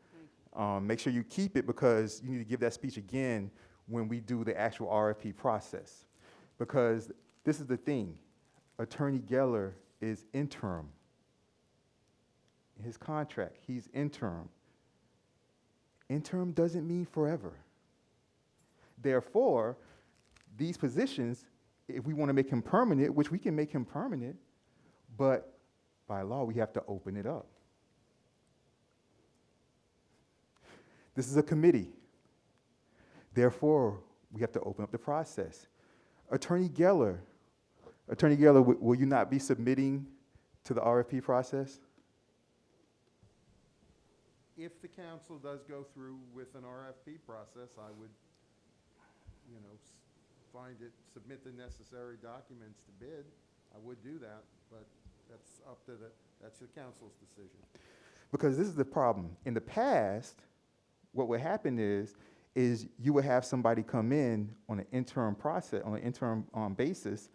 Make sure you keep it, because you need to give that speech again when we do the actual RFP process. Because this is the thing, Attorney Geller is interim. In his contract, he's interim. Interim doesn't mean forever. Therefore, these positions, if we want to make him permanent, which we can make him permanent, but by law, we have to open it up. This is a committee. Therefore, we have to open up the process. Attorney Geller, will you not be submitting to the RFP process? If the council does go through with an RFP process, I would, submit the necessary documents to bid. I would do that, but that's up to that's the council's decision. Because this is the problem. In the past, what would happen is you would have somebody come in on an interim process, on an interim basis,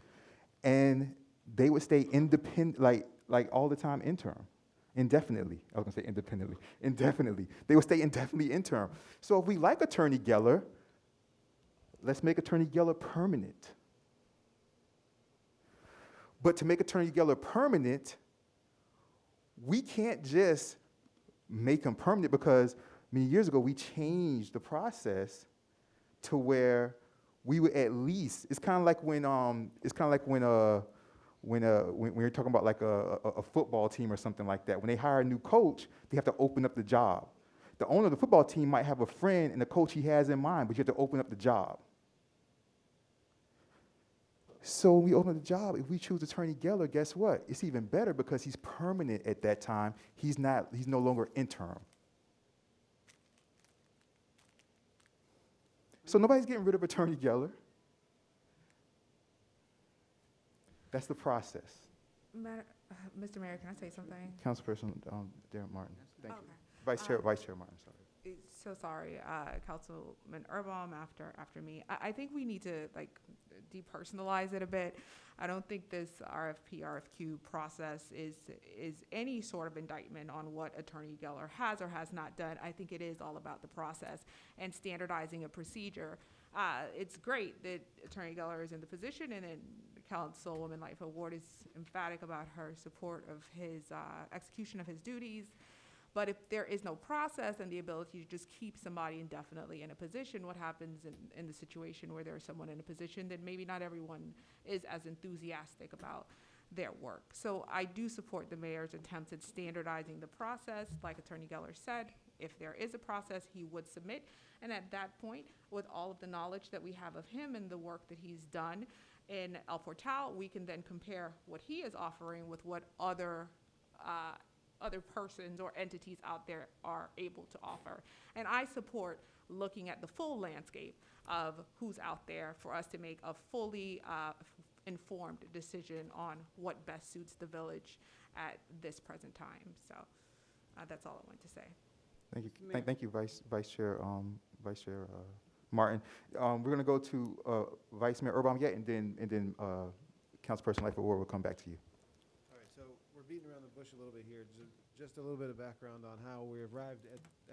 and they would stay independent, like all the time interim, indefinitely. I was gonna say independently, indefinitely. They would stay indefinitely interim. So if we like Attorney Geller, let's make Attorney Geller permanent. But to make Attorney Geller permanent, we can't just make him permanent, because many years ago we changed the process to where we would at least. It's kind of like when you're talking about like a football team or something like that. When they hire a new coach, they have to open up the job. The owner of the football team might have a friend and the coach he has in mind, but you have to open up the job. So when we open up the job, if we choose Attorney Geller, guess what? It's even better because he's permanent at that time. He's no longer interim. So nobody's getting rid of Attorney Geller. That's the process. Mr. Mayor, can I say something? Councilperson Darren Martin. Thank you. Okay. Vice Chair Martin, sorry. So sorry, Councilman Erbaum after me. I think we need to depersonalize it a bit. I don't think this RFQ process is any sort of indictment on what Attorney Geller has or has not done. I think it is all about the process and standardizing a procedure. It's great that Attorney Geller is in the position, and then Councilwoman Lightfoot Ward is emphatic about her support of his execution of his duties. But if there is no process and the ability to just keep somebody indefinitely in a position, what happens in the situation where there's someone in a position that maybe not everyone is as enthusiastic about their work? So I do support the mayor's attempts at standardizing the process. Like Attorney Geller said, if there is a process, he would submit. And at that point, with all of the knowledge that we have of him and the work that he's done in El Portal, we can then compare what he is offering with what other persons or entities out there are able to offer. And I support looking at the full landscape of who's out there for us to make a fully informed decision on what best suits the village at this present time. So that's all I wanted to say. Thank you. Thank you, Vice Chair Martin. We're going to go to Vice Mayor Erbaum yet, and then Councilperson Lightfoot Ward will come back to you. All right, so we're beating around the bush a little bit here. Just a little bit of background on how we arrived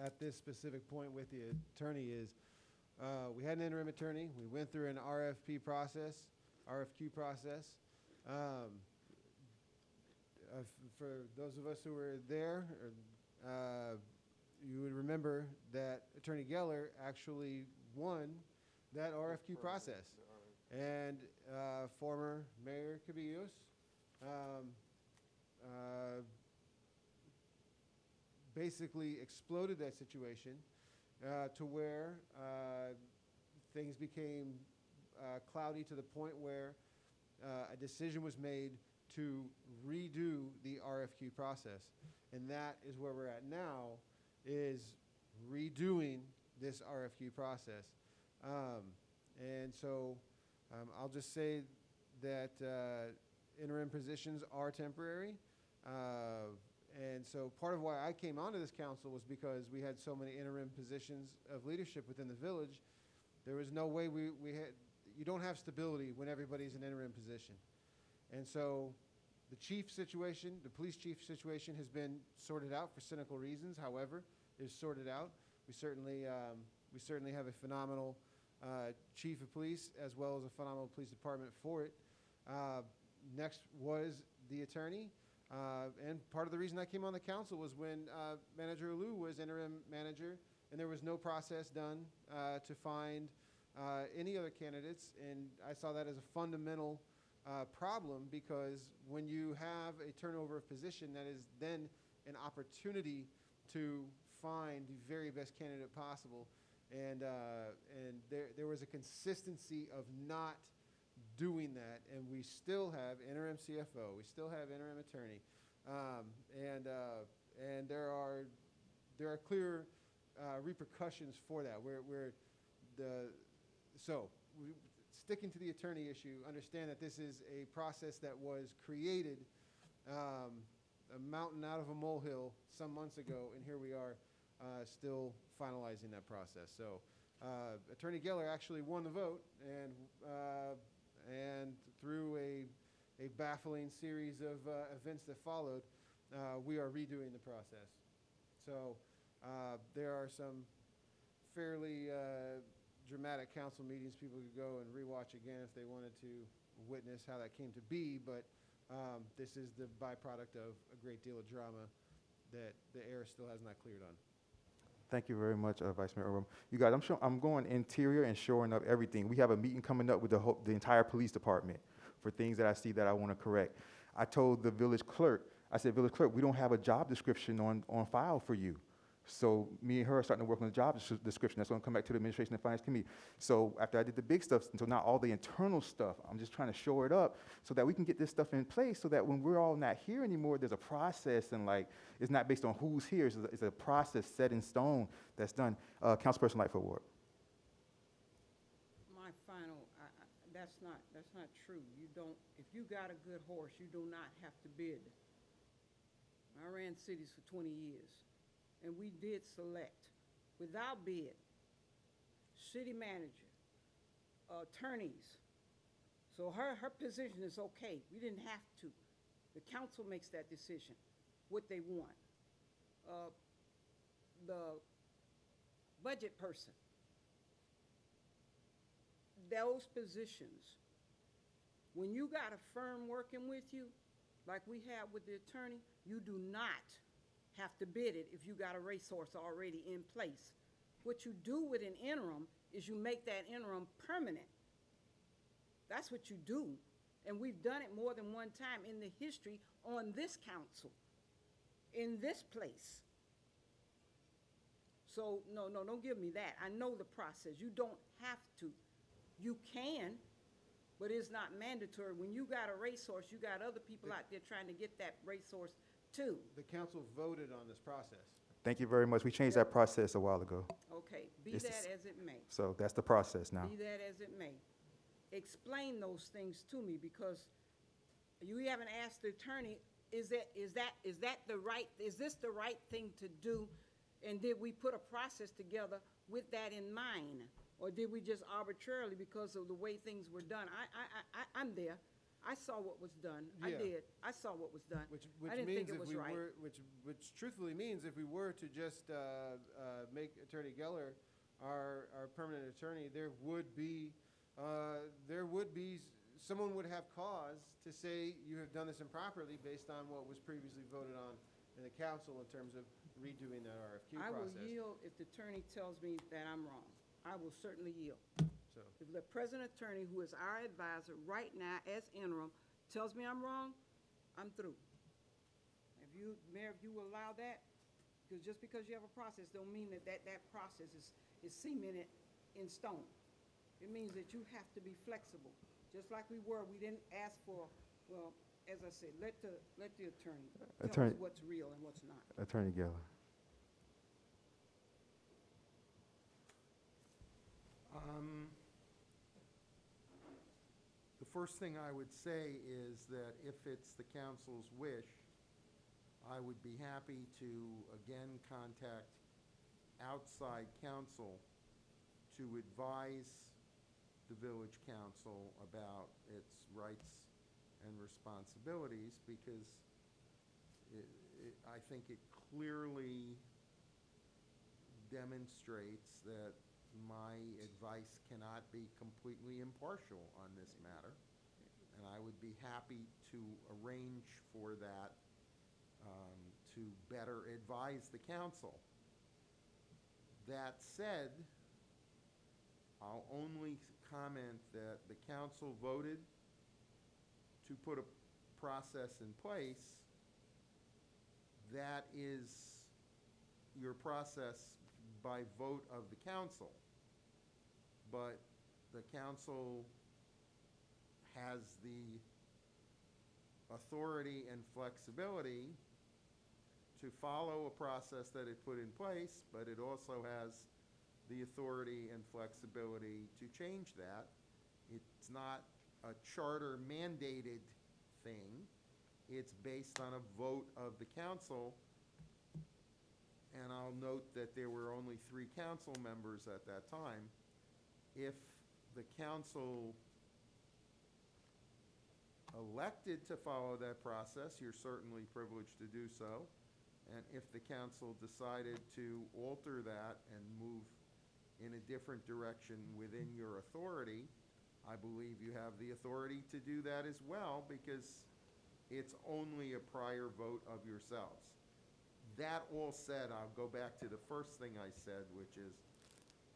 at this specific point with the attorney is we had an interim attorney. We went through an RFQ process. For those of us who were there, you would remember that Attorney Geller actually won that RFQ process. And former Mayor Cabillos basically exploded that situation to where things became cloudy to the point where a decision was made to redo the RFQ process. And that is where we're at now, is redoing this RFQ process. And so I'll just say that interim positions are temporary. And so part of why I came onto this council was because we had so many interim positions of leadership within the village. There was no way you don't have stability when everybody's in interim position. And so the chief situation, the police chief situation has been sorted out for cynical reasons. However, is sorted out. We certainly have a phenomenal chief of police as well as a phenomenal police department for it. Next was the attorney. And part of the reason I came on the council was when Manager Alou was interim manager, and there was no process done to find any other candidates. And I saw that as a fundamental problem, because when you have a turnover of position, that is then an opportunity to find the very best candidate possible. And there was a consistency of not doing that, and we still have interim CFO, we still have interim attorney, and there are clear repercussions for that. sticking to the attorney issue, understand that this is a process that was created, a mountain out of a molehill some months ago, and here we are still finalizing that process. So Attorney Geller actually won the vote, and through a baffling series of events that followed, we are redoing the process. So there are some fairly dramatic council meetings people could go and rewatch again if they wanted to witness how that came to be, but this is the byproduct of a great deal of drama that the air still has not cleared on. Thank you very much, Vice Mayor Earl. You guys, I'm going interior and shoring up everything. We have a meeting coming up with the entire police department for things that I see that I want to correct. I told the village clerk, I said, village clerk, we don't have a job description on file for you. So me and her are starting to work on the job description. That's going to come back to the Administration and Finance Committee. So after I did the big stuff, so now all the internal stuff, I'm just trying to shore it up so that we can get this stuff in place so that when we're all not here anymore, there's a process, and like, it's not based on who's here. It's a process set in stone that's done. Councilperson Lightfoot Ward. My final, that's not true. You don't, if you got a good horse, you do not have to bid. I ran cities for 20 years. And we did select, without bid, city manager, attorneys. So her position is okay. We didn't have to. The council makes that decision, what they want. The budget person, those positions, when you got a firm working with you, like we have with the attorney, you do not have to bid it if you got a racehorse already in place. What you do with an interim is you make that interim permanent. That's what you do. And we've done it more than one time in the history on this council, in this place. So no, don't give me that. I know the process. You don't have to. You can, but it's not mandatory. When you got a racehorse, you got other people out there trying to get that racehorse too. The council voted on this process. Thank you very much. We changed that process a while ago. Okay, be It's that the as it may. So that's the process now. Be that as it may. Explain those things to me, because you haven't asked the attorney, is this the right thing to do? And did we put a process together with that in mind? Or did we just arbitrarily, because of the way things were done? I'm there. I saw what was done. I Yeah. did. I saw what was done. Which I didn't means think it if was we right. were, which truthfully means if we were to just make Attorney Geller our permanent attorney, someone would have cause to say you have done this improperly based on what was previously voted on in the council in terms of redoing that RFQ I will process. yield if the attorney tells me that I'm wrong. I will certainly yield. So, If the present attorney, who is our advisor right now as interim, tells me I'm wrong, I'm through. Mayor, if you will allow that, because just because you have a process don't mean that process is cemented in stone. It means that you have to be flexible. Just like we didn't ask for, well, as I said, let the attorney tell us what's real and what's not. Attorney Geller. The first thing I would say is that if it's the council's wish, I would be happy to again contact outside counsel to advise the village council about its rights and responsibilities, because I think it clearly demonstrates that my advice cannot be completely impartial on this matter, and I would be happy to arrange for that to better advise the council. That said, I'll only comment that the council voted to put a process in place. That is your process by vote of the council. But the council has the authority and flexibility to follow a process that it put in place, but it also has the authority and flexibility to change that It's not a charter mandated thing. It's based on a vote of the council. And I'll note that there were only 3 council members at that time. If the council elected to follow that process, you're certainly privileged to do so. And if the council decided to alter that and move in a different direction within your authority, I believe you have the authority to do that as well, because it's only a prior vote of yourselves. That all said, I'll go back to the first thing I said, which is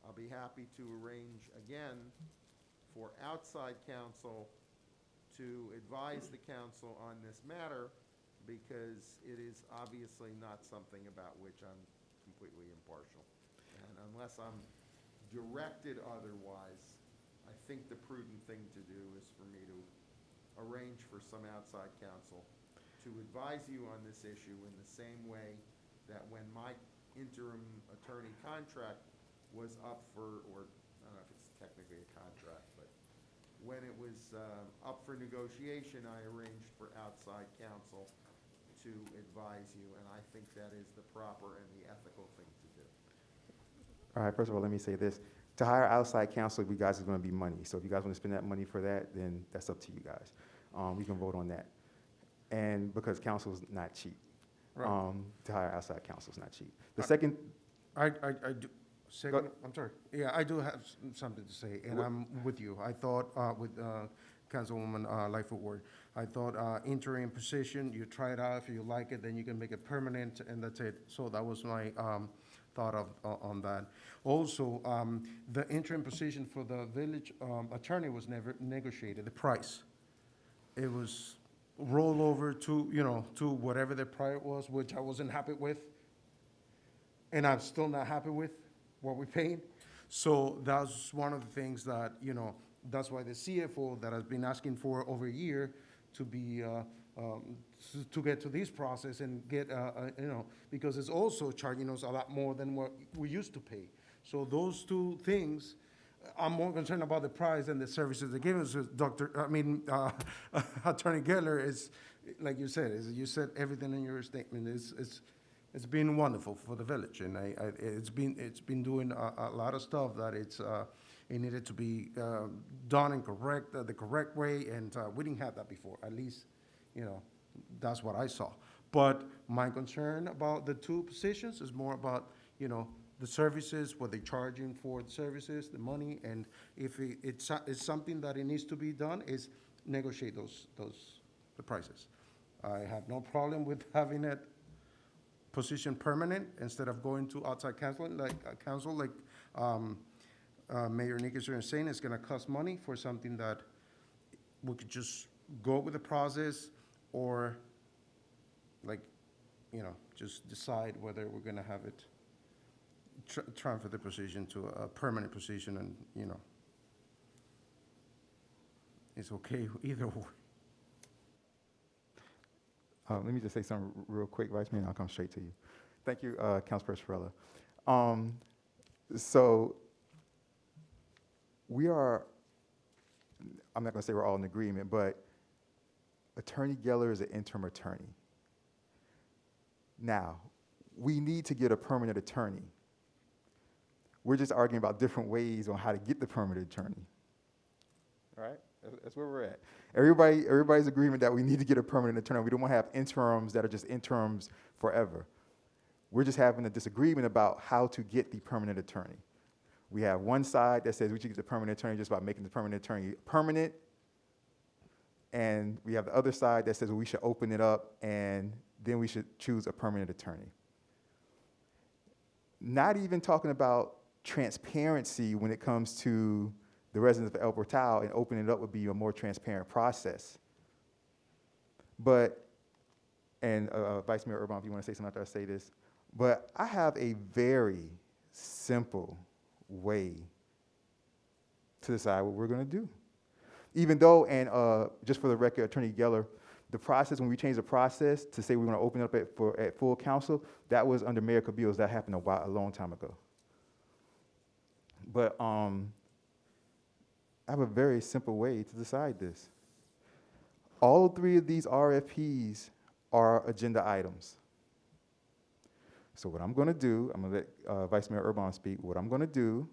I'll be happy to arrange again for outside counsel to advise the council on this matter, because it is obviously not something about which I'm completely impartial. And unless I'm directed otherwise, I think the prudent thing to do is for me to arrange for some outside counsel to advise you on this issue in the same way that when my interim attorney contract was up for, or I don't know if it's technically a contract, but when it was up for negotiation, I arranged for outside counsel to advise you, and I think that is the proper and the ethical thing to do. All right, first of all, let me say this. To hire outside counsel, you guys is going to be money. So if you guys want to spend that money for that, then that's up to you guys. We can vote on that. And because counsel is not cheap. Right. To hire outside counsel is not cheap. The second, I do, second, I'm sorry. Yeah, I do have something to say, and I'm with you. I thought with Councilwoman Lightfoot Ward, I thought interim position, you try it out, if you like it, then you can make it permanent, and that's it. So that was my thought of on that. Also, the interim position for the village attorney was never negotiated, the price. It was roll over to, to whatever the prior was, which I wasn't happy with. And I'm still not happy with what we paid. So that's one of the things that, that's why the CFO that has been asking for over a year to be, to get to this process and get, because it's also charging us a lot more than what we used to pay. So those two things, I'm more concerned about the price than the services they give us. Attorney Geller is, like you said, you said everything in your statement. It's been wonderful for the village, and it's been doing a lot of stuff that it needed to be done and the correct way, and we didn't have that before. At least, that's what I saw. But my concern about the 2 positions is more about, the services, what they're charging for the services, the money, and if it's something that it needs to be done, is negotiate the prices. I have no problem with having it position permanent instead of going to outside counsel, like Mayor Nickerson is saying. It's going to cost money for something that we could just go with the process, or just decide whether we're going to have it transfer the position to a permanent position, and it's okay either way. let me just say something real quick, Vice Mayor, and I'll come straight to you. Thank you, Councilperson Farella. So we are, I'm not going to say we're all in agreement, but Attorney Geller is an interim attorney. Now, we need to get a permanent attorney. We're just arguing about different ways on how to get the permanent attorney. All right? That's where we're at. Everybody's agreement that we need to get a permanent attorney. We don't want to have interims that are just interims forever. We're just having a disagreement about how to get the permanent attorney. We have one side that says we should get the permanent attorney just by making the permanent attorney permanent. And we have the other side that says, well, we should open it up and then we should choose a permanent attorney. Not even talking about transparency when it comes to the residents of El Portal, and opening it up would be a more transparent process. But, and Vice Mayor Urban, if you want to say something after I say this, but I have a very simple way to decide what we're going to do. Even though, and just for the record, Attorney Geller, the process, when we changed the process to say we want to open it up at full council, that was under Mayor Cabillas. That happened a long time ago. But I have a very simple way to decide this. All three of these RFPs are agenda items. So what I'm going to do, I'm going to let Vice Mayor Urban speak. What I'm going to do,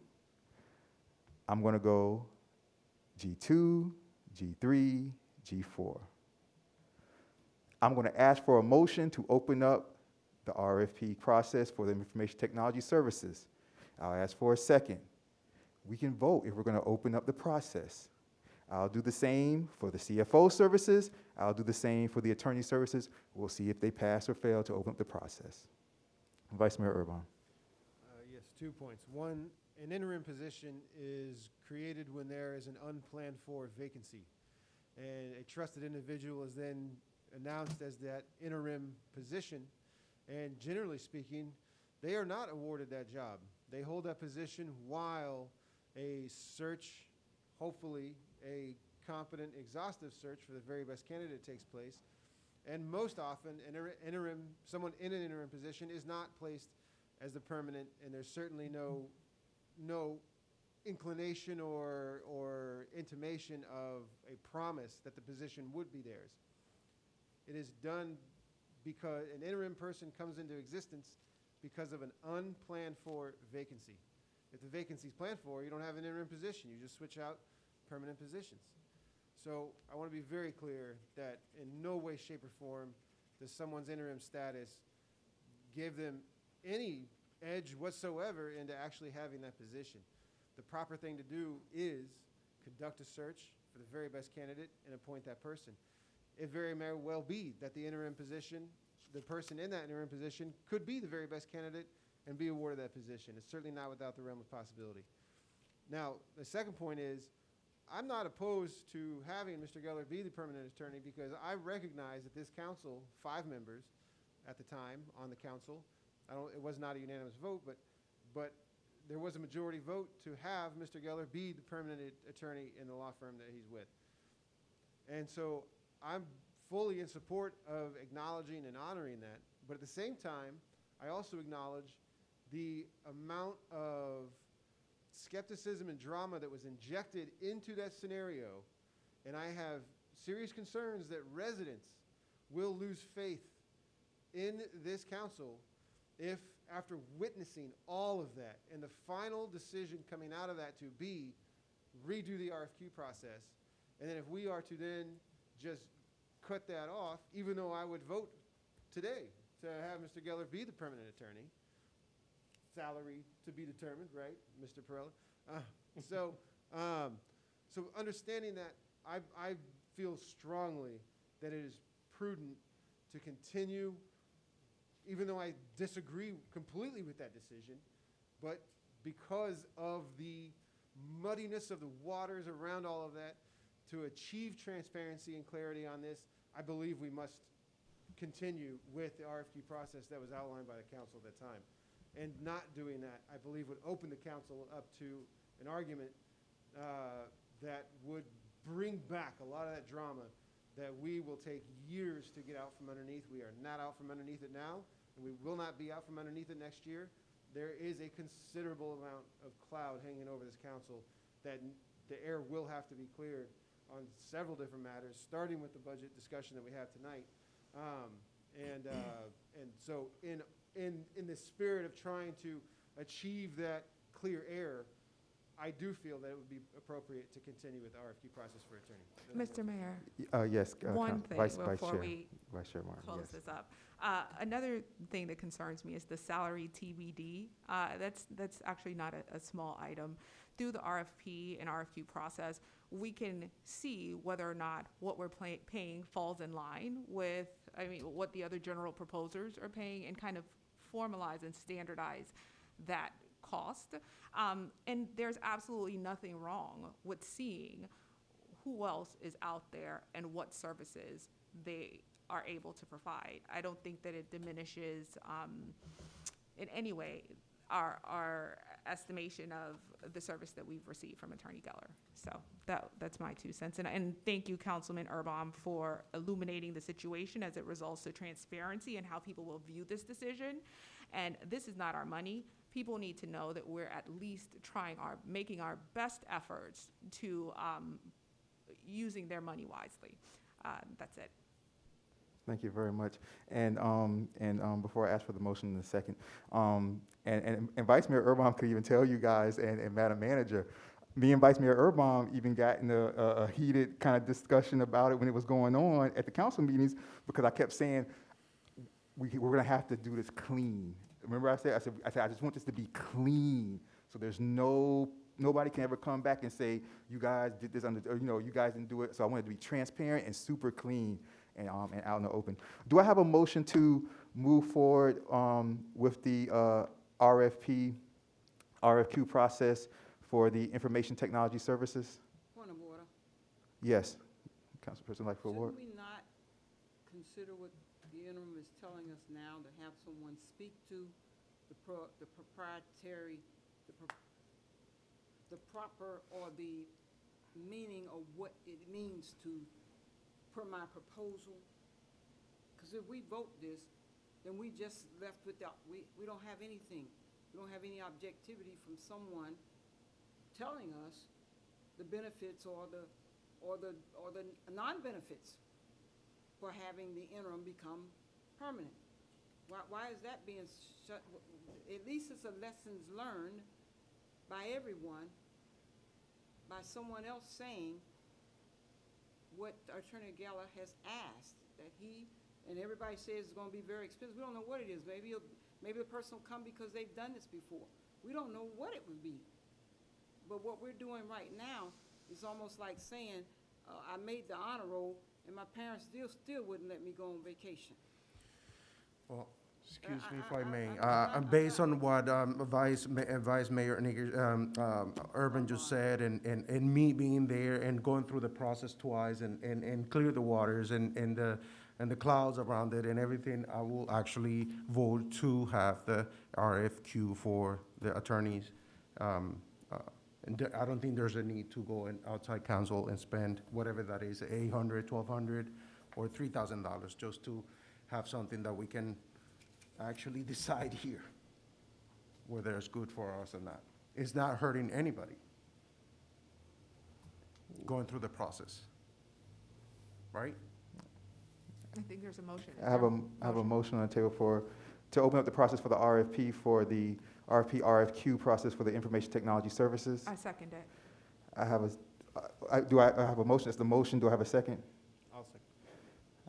I'm going to go G2, G3, G4. I'm going to ask for a motion to open up the RFP process for the information technology services. I'll ask for a second. We can vote if we're going to open up the process. I'll do the same for the CFO services. I'll do the same for the attorney services. We'll see if they pass or fail to open up the process. Vice Mayor Urban. Yes, 2 points. One, an interim position is created when there is an unplanned for vacancy. And a trusted individual is then announced as that interim position. And generally speaking, they are not awarded that job. They hold that position while a search, hopefully a competent, exhaustive search for the very best candidate takes place. And most often, someone in an interim position is not placed as the permanent, and there's certainly no inclination or intimation of a promise that the position would be theirs. It is done because an interim person comes into existence because of an unplanned for vacancy. If the vacancy is planned for, you don't have an interim position. You just switch out permanent positions. So I want to be very clear that in no way, shape, or form does someone's interim status give them any edge whatsoever into actually having that position. The proper thing to do is conduct a search for the very best candidate and appoint that person. It very may well be that the interim position, the person in that interim position could be the very best candidate and be awarded that position. It's certainly not without the realm of possibility. Now, the second point is, I'm not opposed to having Mr. Geller be the permanent attorney because I recognize that this council, 5 members at the time on the council, it was not a unanimous vote, but there was a majority vote to have Mr. Geller be the permanent attorney in the law firm that he's with. And so I'm fully in support of acknowledging and honoring that, but at the same time, I also acknowledge the amount of skepticism and drama that was injected into that scenario, and I have serious concerns that residents will lose faith in this council if, after witnessing all of that, and the final decision coming out of that to be redo the RFQ process, and then if we are to then just cut that off, even though I would vote today to have Mr. Geller be the permanent attorney, salary to be determined, right, Mr. Perella? So understanding that, I feel strongly that it is prudent to continue, even though I disagree completely with that decision, but because of the muddiness of the waters around all of that, to achieve transparency and clarity on this, I believe we must continue with the RFQ process that was outlined by the council at that time. And not doing that, I believe, would open the council up to an argument that would bring back a lot of that drama that we will take years to get out from underneath. We are not out from underneath it now, and we will not be out from underneath it next year. There is a considerable amount of cloud hanging over this council that the air will have to be cleared on several different matters, starting with the budget discussion that we have tonight. And so in the spirit of trying to achieve that clear air, I do feel that it would be appropriate to continue with the RFQ process for attorney. Mr. Mayor, Yes. one thing Vice before Chair. we Vice Chair Martin, close yes. this up. Another thing that concerns me is the salary TBD. That's actually not a small item. Through the RFP and RFQ process, we can see whether or not what we're paying falls in line with, what the other general proposers are paying, and kind of formalize and standardize that cost. And there's absolutely nothing wrong with seeing who else is out there and what services they are able to provide. I don't think that it diminishes in any way our estimation of the service that we've received from Attorney Geller. So that's my 2 cents. And thank you, Councilman Urban, for illuminating the situation as it results to transparency and how people will view this decision. And this is not our money. people need to know that we're at least making our best efforts to using their money wisely. That's it. Thank you very much. And before I ask for the motion in a second, and Vice Mayor Urban could even tell you guys, and Madam Manager, me and Vice Mayor Urban even got in a heated kind of discussion about it when it was going on at the council meetings, because I kept saying, we're gonna have to do this clean. Remember I said, I just want this to be clean, so there's nobody can ever come back and say, you guys did this under, or, you guys didn't do it. So I wanted to be transparent and super clean and out in the open. Do I have a motion to move forward with the RFQ process for the information technology services? Point of order. Yes, Councilperson Lightfoot Ward. Should we not consider what the interim is telling us now, to have someone speak to the proprietary, the proper, or the meaning of what it means to, per my proposal? Because if we vote this, then we just left without, we don't have anything. We don't have any objectivity from someone telling us the benefits or the non-benefits for having the interim become permanent. Why is that being shut? At least it's a lessons learned by everyone, by someone else saying what Attorney Geller has asked, that he, and everybody says it's gonna be very expensive. We don't know what it is. Maybe the person will come because they've done this before. We don't know what it would be. But what we're doing right now is almost like saying, I made the honor roll and my parents still wouldn't let me go on vacation. Well, excuse me if I may. I'm Based not- on what Vice Mayor Urban just said, and me being there and going through the process twice and clear the waters and the clouds around it and everything, I will actually vote to have the RFQ for the attorneys. I don't think there's a need to go outside counsel and spend whatever that is, $800, $1,200, or $3,000, just to have something that we can actually decide here whether it's good for us or not. It's not hurting anybody going through the process, right? I think there's a motion. I have a motion on the table to open up the process for the RFP for the RFQ process for the information technology services. I second it. I have I have a motion? That's the motion. Do I have a second? I'll second.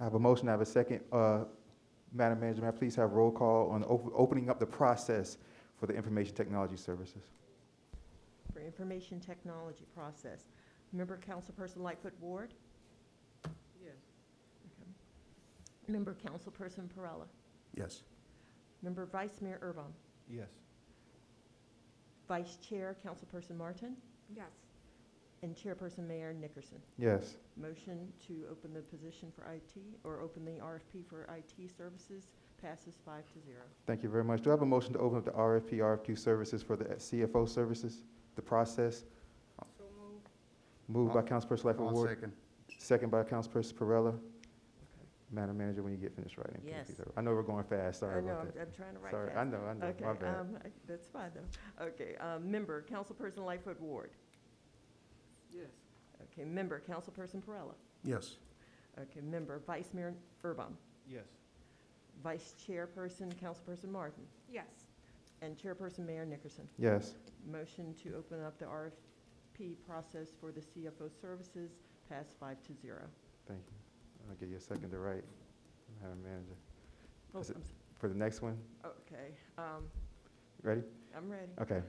I have a motion. I have a second. Madam Manager, may I please have roll call on opening up the process for the information technology services? For information technology process. Member Councilperson Lightfoot Ward. Yes. Okay. Member Councilperson Perella. Yes. Member Vice Mayor Urban. Yes. Vice Chair Councilperson Martin. Yes. And Chairperson Mayor Nickerson. Yes. Motion to open the position for IT, or open the RFP for IT services, passes 5-0. Thank you very much. Do I have a motion to open up the RFQ services for the CFO services, the process? So moved. Moved by Councilperson Lightfoot I'll Ward. second. Second by Councilperson Perella. Madam Manager, when you get finished writing. Yes. please. I know we're going fast. Sorry I know, about that. I'm trying to write Sorry, fast. I know, Okay, my bad. that's fine though. Okay, member Councilperson Lightfoot Ward. Yes. Okay, member Councilperson Perella. Yes. Okay, member Vice Mayor Urban. Yes. Vice Chairperson Councilperson Martin. Yes. And Chairperson Mayor Nickerson. Yes. Motion to open up the RFP process for the CFO services, pass 5-0. Thank you. I'll give you a second to write, Madam Manager. Oh, Is it- I'm For the next one, okay, ready? I'm ready. Okay.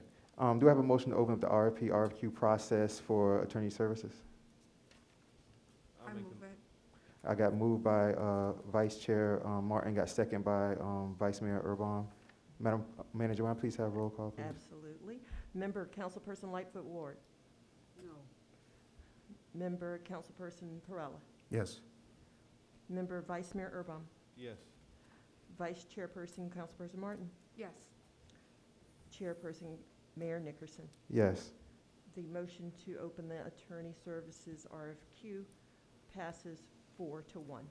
Do I have a motion to open up the RFQ process for attorney services? I'll I make move the- it. I got moved by Vice Chair Martin, got second by Vice Mayor Urban. Madam Manager, may I please have roll call, please? Absolutely. Member Councilperson Lightfoot Ward. No. Member Councilperson Perella. Yes. Member Vice Mayor Urban. Yes. Vice Chairperson Councilperson Martin. Yes. Chairperson Mayor Nickerson. Yes. The motion to open the attorney services RFQ passes 4-1.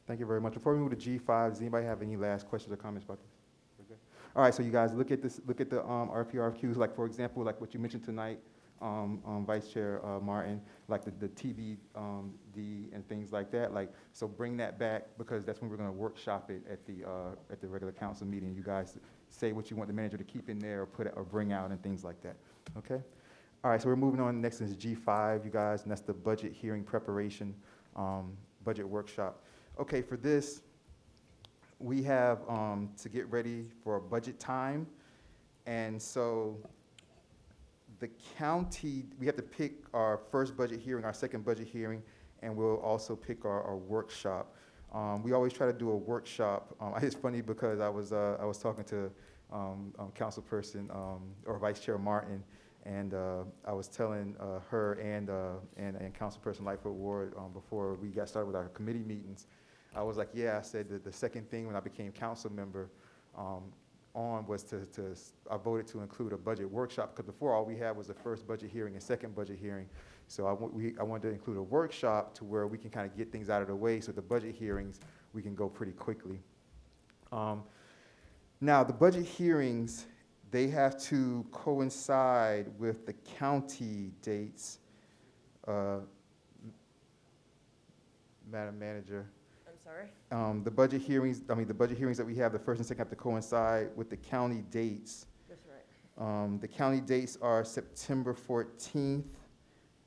Thank you very much. Before we move to G5, does anybody have any last questions or comments about this? We're good? All right, so you guys look at this, look at the RFP, RFQs, like for example, like what you mentioned tonight, Vice Chair Martin, like the TBD and things like that. Like, so bring that back because that's when we're going to workshop it at the regular council meeting. You guys say what you want the manager to keep in there or put or bring out and things like that. Okay. All right, so we're moving on. Next is G5, you guys, and that's the budget hearing preparation, budget workshop. Okay, for this, we have to get ready for a budget time. And so the county, we have to pick our first budget hearing, our second budget hearing, and we'll also pick our workshop. We always try to do a workshop. It's funny because I was talking to councilperson or Vice Chair Martin, and I was telling her and Councilperson Lightfoot Ward before we got started with our committee meetings. I was like, yeah, I said that the second thing when I became council member was I voted to include a budget workshop, because before all we had was the first budget hearing and second budget hearing. So I wanted to include a workshop to where we can kind of get things out of the way, so the budget hearings, we can go pretty quickly. Now, the budget hearings, they have to coincide with the county dates. Madam Manager. I'm sorry? The budget hearings that we have, the first and second have to coincide with the county dates. That's right. The county dates are September 14th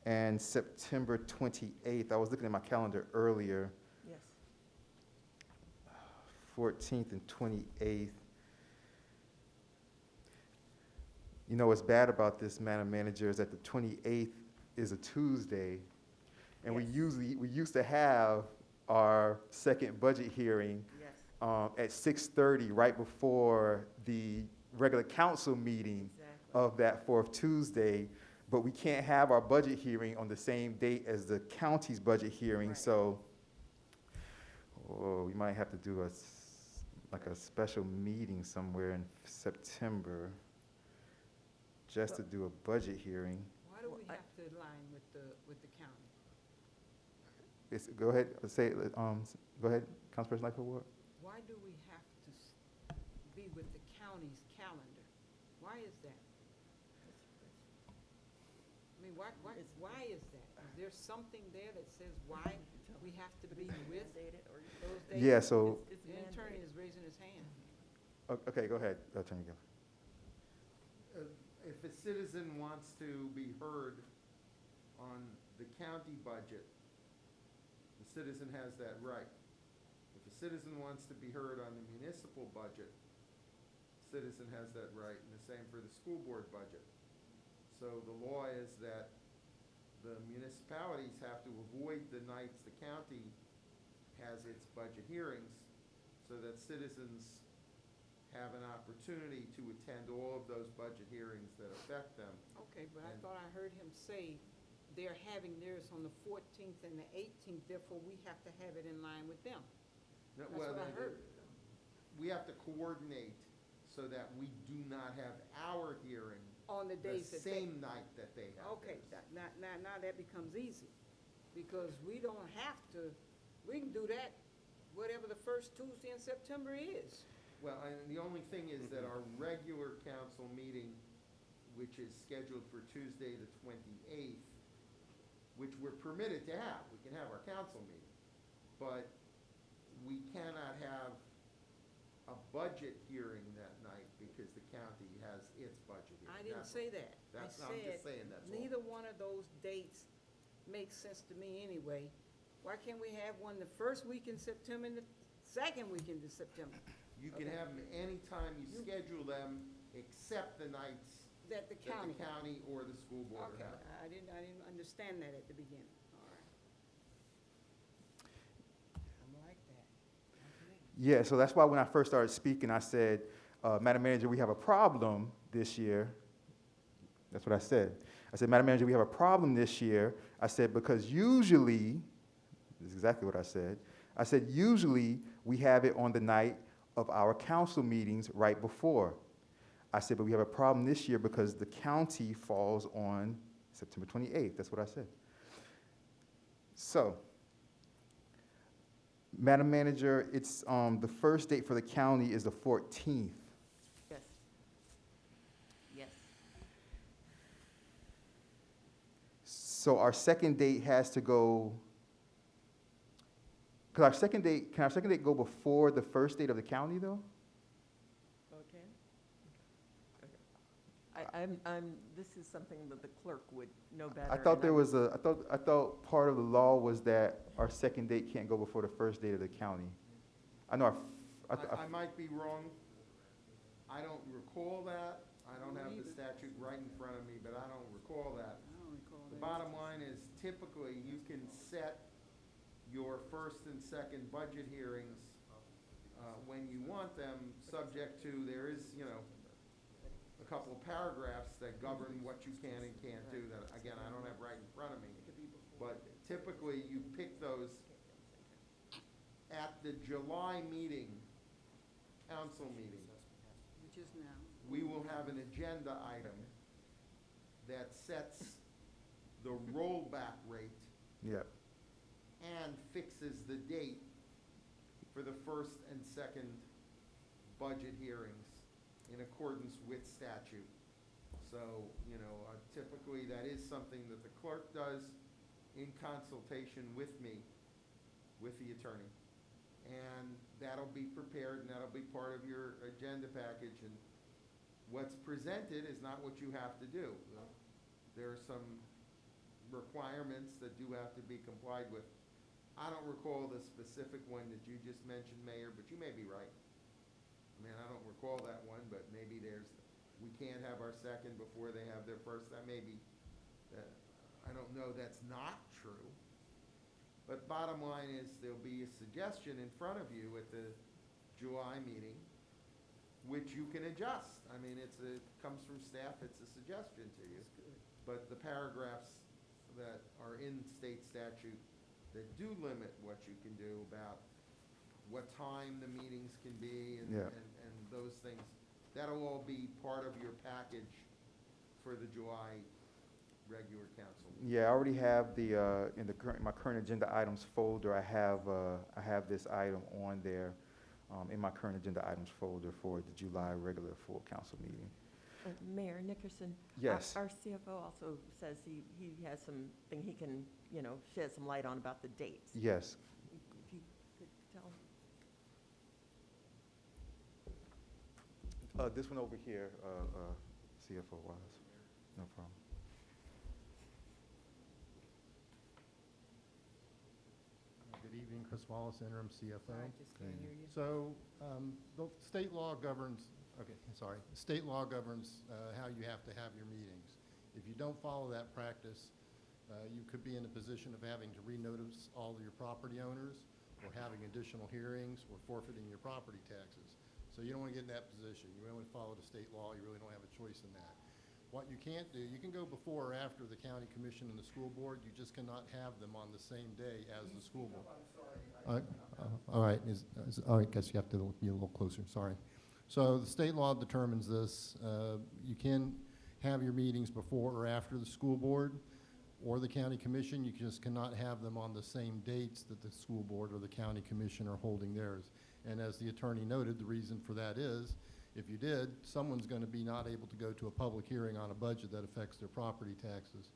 and September 28th. I was looking at my calendar earlier, Yes. 14th and 28th. You know, what's bad about this, Madam Manager, is that the 28th is a Tuesday, and Yes. we used to have our second budget hearing Yes. at 6:30, right before the regular council meeting Exactly. of that fourth Tuesday, but we can't have our budget hearing on the same date as the county's budget hearing, Right. so we might have to do like a special meeting somewhere in September just to do a budget hearing. Why do we Well, I- have to align with the county? Go ahead, go ahead, Councilperson Lightfoot Ward. Why do we have to be with the county's calendar? Why is that? I mean, why is that? Is there something there that says why we have to be with Mandated or- those dates? Yeah, so, It's The attorney mandated. is raising his hand. okay, go ahead, Attorney Gill. If a citizen wants to be heard on the county budget, the citizen has that right. If a citizen wants to be heard on the municipal budget, citizen has that right, and the same for the school board budget. So the law is that the municipalities have to avoid the nights the county has its budget hearings, so that citizens have an opportunity to attend all of those budget hearings that affect them. Okay, but I And- thought I heard him say they're having theirs on the 14th and the 18th, therefore we have to have it in line with them. No, That's well, what I heard. We have to coordinate so that we do not have our hearing On the the days that they. same night that they have Okay, theirs. now that becomes easy, because we don't have to, we can do that whatever the first Tuesday in September is. Well, and the only thing is that our regular council meeting, which is scheduled for Tuesday, the 28th, which we're permitted to have, we can have our council meeting, but we cannot have a budget hearing that night because the county has its budget hearing. I didn't That's- say that. I I'm just said, saying that's all. neither one of those dates makes sense to me anyway. Why can't we have one the first week in September and the second week in September? You can Okay. have them anytime you schedule them, except the nights That the that county. the county or the school board Okay, have. I didn't understand that at the beginning. All right. I like that. Okay. Yeah, so that's why when I first started speaking, I said, Madam Manager, we have a problem this year. That's what I said. I said, Madam Manager, we have a problem this year. I said, because usually, this is exactly what I said. I said, usually we have it on the night of our council meetings right before. I said, but we have a problem this year because the county falls on September 28th. That's what I said. So, Madam Manager, it's the first date for the county is the 14th. Yes. So our second date has to go, can our second date go before the first date of the county, though? Okay. This is something that the clerk would know better. I thought and there was I thought part of the law was that our second date can't go before the first date of the county. I know I might be wrong. I don't recall that. I don't have the statute right in front of me, but I don't recall that. I don't recall The that. bottom line is typically you can set your first and second budget hearings when you want them, subject to, there is, you know, a couple of paragraphs that govern what you can and can't do that, again, I don't have right in front of me. But typically you pick those at the July meeting, council meeting. Which is now. We will have an agenda item that sets the rollback rate Yeah. and fixes the date for the first and second budget hearings in accordance with statute. So, you know, typically that is something that the clerk does in consultation with me, with the attorney. And that'll be prepared and that'll be part of your agenda package. And what's presented is not what you have to do. There are some requirements that do have to be complied with. I don't recall the specific one that you just mentioned, Mayor, but you may be right. I mean, I don't recall that one, but maybe we can't have our second before they have their first. That may be, I don't know, that's not true. But bottom line is there'll be a suggestion in front of you at the July meeting, which you can adjust. I mean, it comes from staff, it's a suggestion to you. But the paragraphs that are in state statute that do limit what you can do about what time the meetings can be and, Yeah. and those things, that'll all be part of your package for the July regular council meeting. Yeah, I already have in my current agenda items folder, I have this item on there, in my current agenda items folder for the July regular full council meeting. Mayor Nickerson. Yes. Our CFO also says he has something he can, you know, shed some light on about the dates. Yes. If you could tell. This one over here, CFO wise, no problem. Good evening, Chris Wallace, interim CFO. I just can't hear you. So, the state law governs, state law governs how you have to have your meetings. If you don't follow that practice, you could be in a position of having to renotice all of your property owners, or having additional hearings, or forfeiting your property taxes. So you don't want to get in that position. You only follow the state law. You really don't have a choice in that. What you can't do, you can go before or after the county commission and the school board. You just cannot have them on the same day as the school board. All right, all right, guess you have to be a little closer, sorry. So the state law determines this. You can have your meetings before or after the school board or the county commission. You just cannot have them on the same dates that the school board or the county commission are holding theirs. And as the attorney noted, the reason for that is, if you did, someone's going to be not able to go to a public hearing on a budget that affects their property taxes.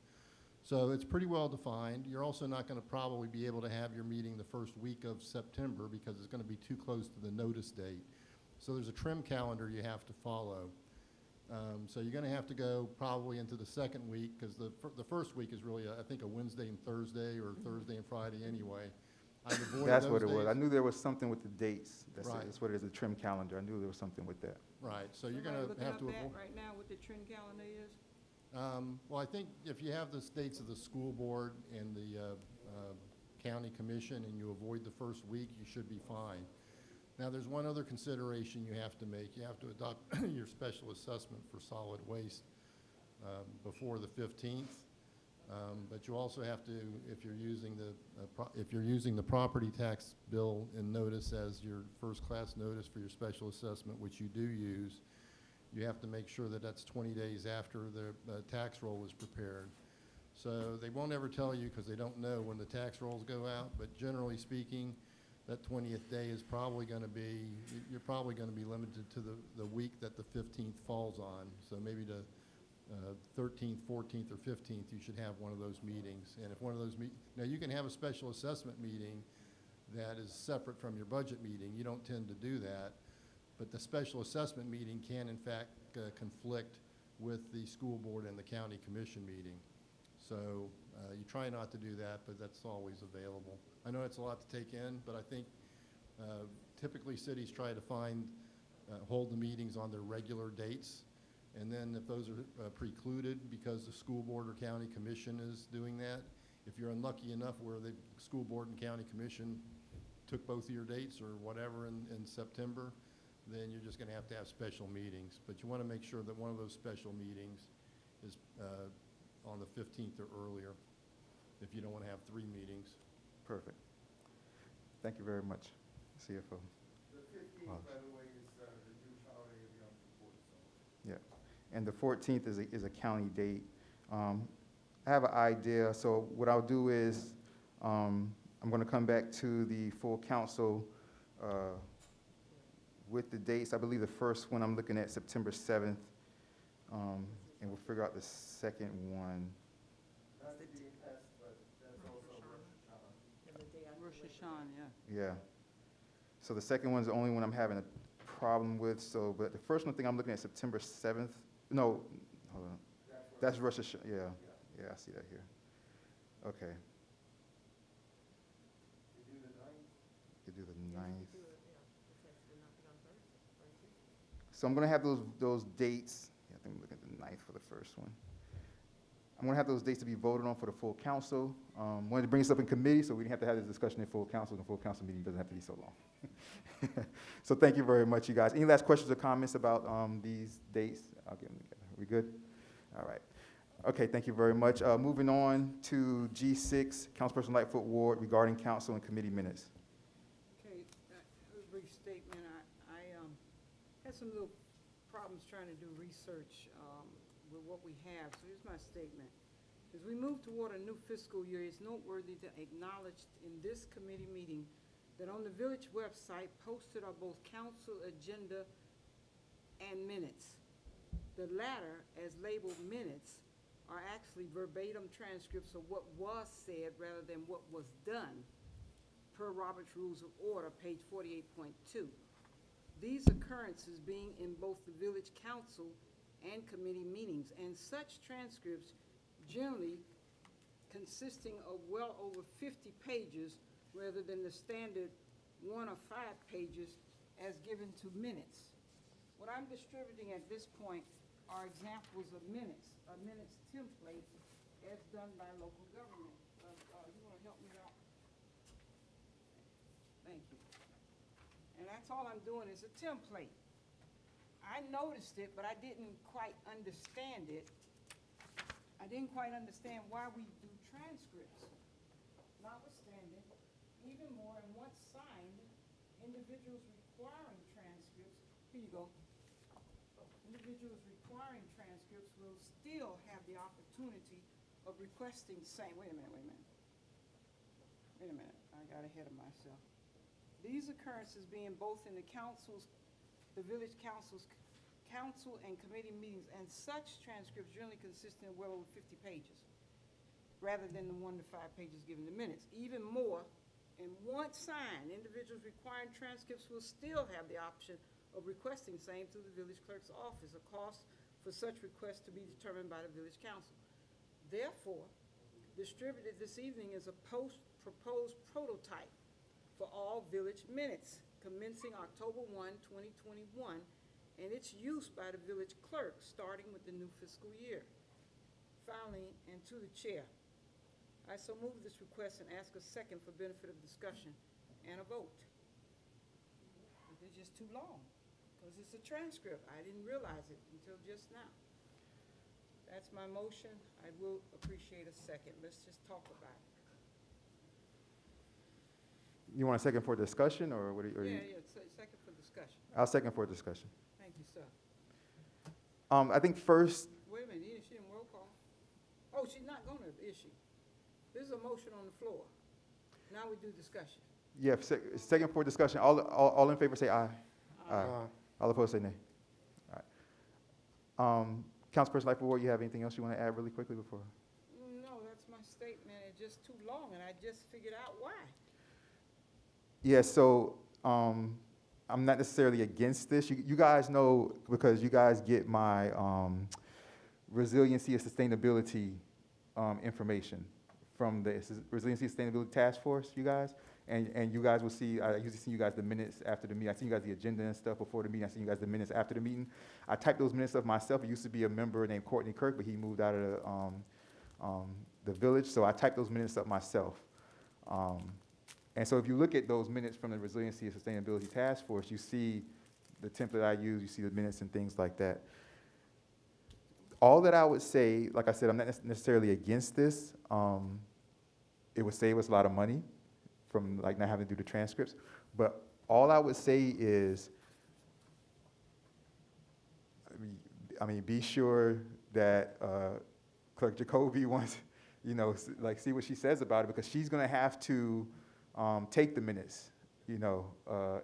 So it's pretty well defined. You're also not going to probably be able to have your meeting the first week of September because it's going to be too close to the notice date. So there's a trim calendar you have to follow. So you're going to have to go probably into the second week because the first week is really, I think, a Wednesday and Thursday or Thursday and Friday anyway. I've avoided That's those what it was. days. I knew there was something with the dates. Right. That's what it is, a trim calendar. I knew there was something with that. Right, so you're Somebody going to looking have up to that avoid. right now what the trend calendar is? Well, I think if you have the dates of the school board and the county commission and you avoid the first week, you should be fine. Now, there's one other consideration you have to make. You have to adopt your special assessment for solid waste before the 15th. But you also have to, if you're using the property tax bill and notice as your first-class notice for your special assessment, which you do use, you have to make sure that that's 20 days after the tax roll is prepared. So they won't ever tell you because they don't know when the tax rolls go out, but generally speaking, that 20th day is probably going to be, you're probably going to be limited to the week that the 15th falls on. So maybe to 13th, 14th, or 15th, you should have one of those meetings. And if one of those now you can have a special assessment meeting that is separate from your budget meeting. You don't tend to do that. But the special assessment meeting can, in fact, conflict with the school board and the county commission meeting. So you try not to do that, but that's always available. I know it's a lot to take in, but I think typically cities try to hold the meetings on their regular dates. And then if those are precluded because the school board or county commission is doing that, if you're unlucky enough where the school board and county commission took both of your dates or whatever in September, then you're just going to have special meetings. But you want to make sure that one of those special meetings is on the 15th or earlier, if you don't want to have 3 meetings. Perfect. Thank you very much, CFO. The 15th, Wow. by the way, is the Jewish holiday of Yom Kippur, so. Yeah, and the 14th is a county date. I have an idea, so what I'll do is, I'm going to come back to the full council with the dates. I believe the first one I'm looking at September 7th, and we'll figure out the second one. Not to be passed, but that's also Rosh Hashanah. Rosh Hashanah, yeah. Yeah. So the second one's the only one I'm having a problem with, so, but the first one thing I'm looking at September 7th, no, hold on. That's Rosh Hashanah, yeah, I see that here. Okay. You do the 9th? You do the 9th. So I'm gonna have those dates, I think I'm looking at the 9th for the first one. I'm gonna have those dates to be voted on for the full council. Wanted to bring this up in committee so we didn't have to have this discussion in full council, and the full council meeting doesn't have to be so long. So thank you very much, you guys. Any last questions or comments about these dates? I'll get them together. Are we good? All right. Okay, thank you very much. Moving on to G6, Councilperson Lightfoot Ward regarding council and committee minutes. Okay, a brief statement. I had some little problems trying to do research with what we have, so here's my statement. As we move toward a new fiscal year, it's noteworthy to acknowledge in this committee meeting that on the village website posted are both council agenda and minutes. The latter, as labeled minutes, are actually verbatim transcripts of what was said rather than what was done, per Robert's Rules of Order, page 48.2. These occurrences being in both the village council and committee meetings, and such transcripts generally consisting of well over 50 pages rather than the standard 1 or 5 pages as given to minutes. What I'm distributing at this point are examples of minutes, a minutes template as done by local government. You want to help me out? Thank you. And that's all I'm doing is a template. I noticed it, but I didn't quite understand it. I didn't quite understand why we do transcripts. Notwithstanding, even more, and once signed, individuals requiring transcripts, here you go. Individuals requiring transcripts will still have the opportunity of requesting wait a minute, I got ahead of myself. These occurrences being both in the village council's council and committee meetings, and such transcripts generally consisting of well over 50 pages, rather than the 1 to 5 pages given in the minutes. Even more, and once signed, individuals requiring transcripts will still have the option of requesting same through the village clerk's office. A cost for such request to be determined by the village council. Therefore, distributed this evening is a proposed prototype for all village minutes commencing October 1, 2021, and its use by the village clerk starting with the new fiscal year. Finally, and to the chair, I so move this request and ask a second for benefit of discussion and a vote. It's just too long, because it's a transcript. I didn't realize it until just now. That's my motion. I will appreciate a second. Let's just talk about it. You want a second for discussion, or what? Second for discussion. I'll second for discussion. Thank you, sir. I think first, Wait a minute, she didn't roll call. Oh, she's not gonna, is she? This is a motion on the floor. Now we do discussion. yeah, second for discussion. All in favor say aye. Aye. All opposed say nay. All right. Councilperson Lightfoot Ward, you have anything else you want to add really quickly before? No, that's my statement. It's just too long, and I just figured out why. Yeah, so I'm not necessarily against this. You guys know, because you guys get my resiliency and sustainability information from the Resiliency and Sustainability Task Force, you guys. And you guys will see, I usually send you guys the minutes after the meeting. I send you guys the agenda and stuff before the meeting. I send you guys the minutes after the meeting. I typed those minutes up myself. It used to be a member named Courtney Kirk, but he moved out of the village, so I typed those minutes up myself. And so if you look at those minutes from the Resiliency and Sustainability Task Force, you see the template I use, you see the minutes and things like that. All that I would say, like I said, I'm not necessarily against this. It would save us a lot of money from like not having to do the transcripts. But all I would say is, I mean, be sure that Clerk Jacoby wants, you know, like see what she says about it, because she's going to have to take the minutes, you know,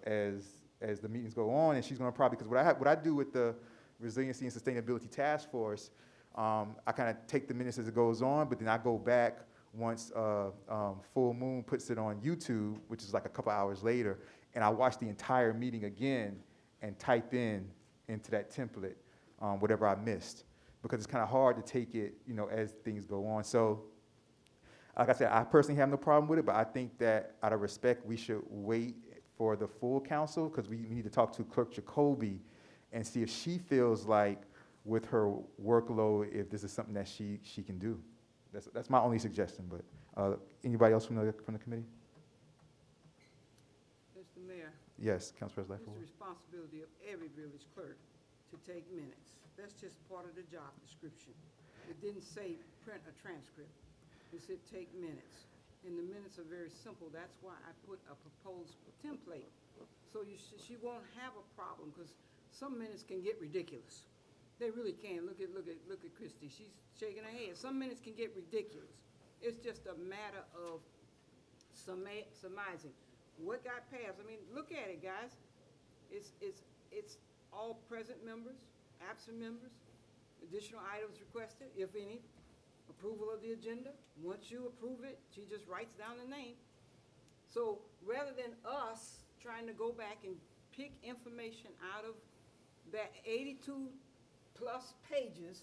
as the meetings go on, and she's going to probably, because what I do with the Resiliency and Sustainability Task Force, I kind of take the minutes as it goes on, but then I go back once Full Moon puts it on YouTube, which is like a couple hours later, and I watch the entire meeting again and type into that template whatever I missed, because it's kind of hard to take it, you know, as things go on. So, like I said, I personally have no problem with it, but I think that out of respect, we should wait for the full council, because we need to talk to Clerk Jacoby and see if she feels like, with her workload, if this is something that she can do. That's my only suggestion. But anybody else from the committee? Mr. Mayor, Yes, Council President it's Lightfoot. the responsibility of every village clerk to take minutes. That's just part of the job description. It didn't say print a transcript. It said take minutes. And the minutes are very simple. That's why I put a proposed template. So she won't have a problem, because some minutes can get ridiculous. They really can. Look at Christie. She's shaking her head. Some minutes can get ridiculous. It's just a matter of surmising what got passed. I mean, look at it, guys. It's all present members, absent members, additional items requested, if any, approval of the agenda. Once you approve it, she just writes down the name. So rather than us trying to go back and pick information out of that 82 plus pages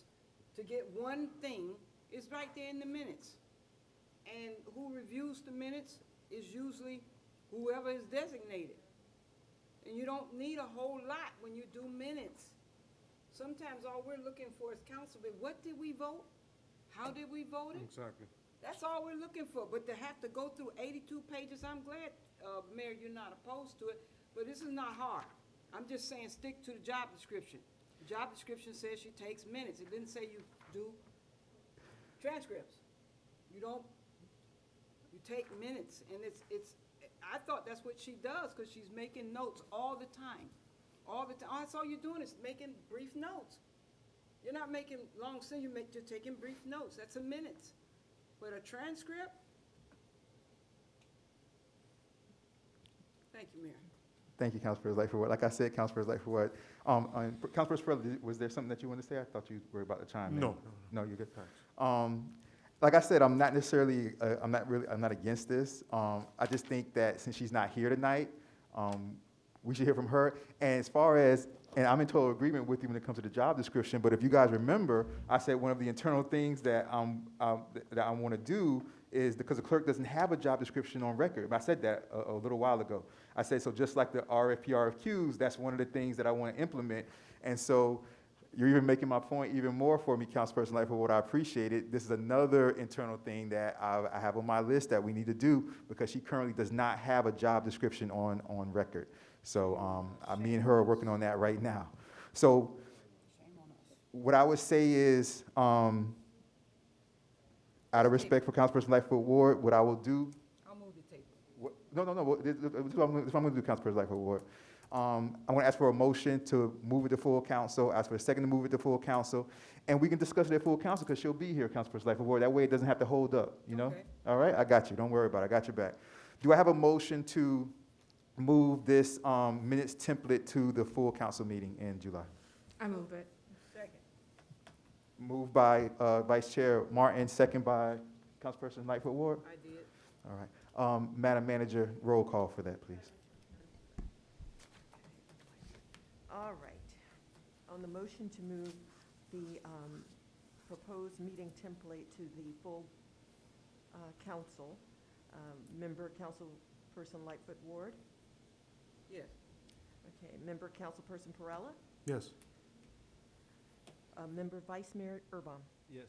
to get one thing, is right there in the minutes. And who reviews the minutes is usually whoever is designated. And you don't need a whole lot when you do minutes. Sometimes all we're looking for is council, but what did we vote? How did we vote it? Exactly. That's all we're looking for. But to have to go through 82 pages, I'm glad, Mayor, you're not opposed to it, but this is not hard. I'm just saying stick to the job description. The job description says she takes minutes. It didn't say you do transcripts. You take minutes, and I thought that's what she does, because she's making notes all the time. That's all you're doing is making brief notes. You're not making long sentences, you're taking brief notes. That's a minute. But a transcript? Thank you, Mayor. Thank you, Council President Lightfoot. Like I said, Council President Lightfoot. Council President, was there something that you wanted to say? I thought you were about to chime in. No. No, you're good. Like I said, I'm not necessarily, I'm not against this. I just think that since she's not here tonight, we should hear from her. And as far as, and I'm in total agreement with you when it comes to the job description, but if you guys remember, I said one of the internal things that that I want to do is, because the clerk doesn't have a job description on record. I said that a little while ago. I said, so just like the RFP, RFQs, that's one of the things that I want to implement. And so you're even making my point even more for me, Councilperson Lightfoot, what I appreciate it. This is another internal thing that I have on my list that we need to do, because she currently does not have a job description on record. So me and her are working on that right now. So what I would say is, out of respect for Councilperson Lightfoot Ward, what I will do. I'll move the table. This is what I'm going to do, Councilperson Lightfoot Ward. I'm going to ask for a motion to move it to full council, ask for a second to move it to full council, and we can discuss it at full council, because she'll be here, Councilperson Lightfoot Ward. That way it doesn't have to hold up, you know? Okay. All right, I got you. Don't worry about it. I got your back. Do I have a motion to move this minutes template to the full council meeting in July? I move it. Second. Moved by Vice Chair Martin, second by Councilperson Lightfoot Ward. I did. All right. Madam Manager, roll call for that, please. All right. On the motion to move the proposed meeting template to the full council, member Councilperson Lightfoot Ward. Yes. Okay, member Councilperson Perella. Yes. Member Vice Mayor Urbom. Yes.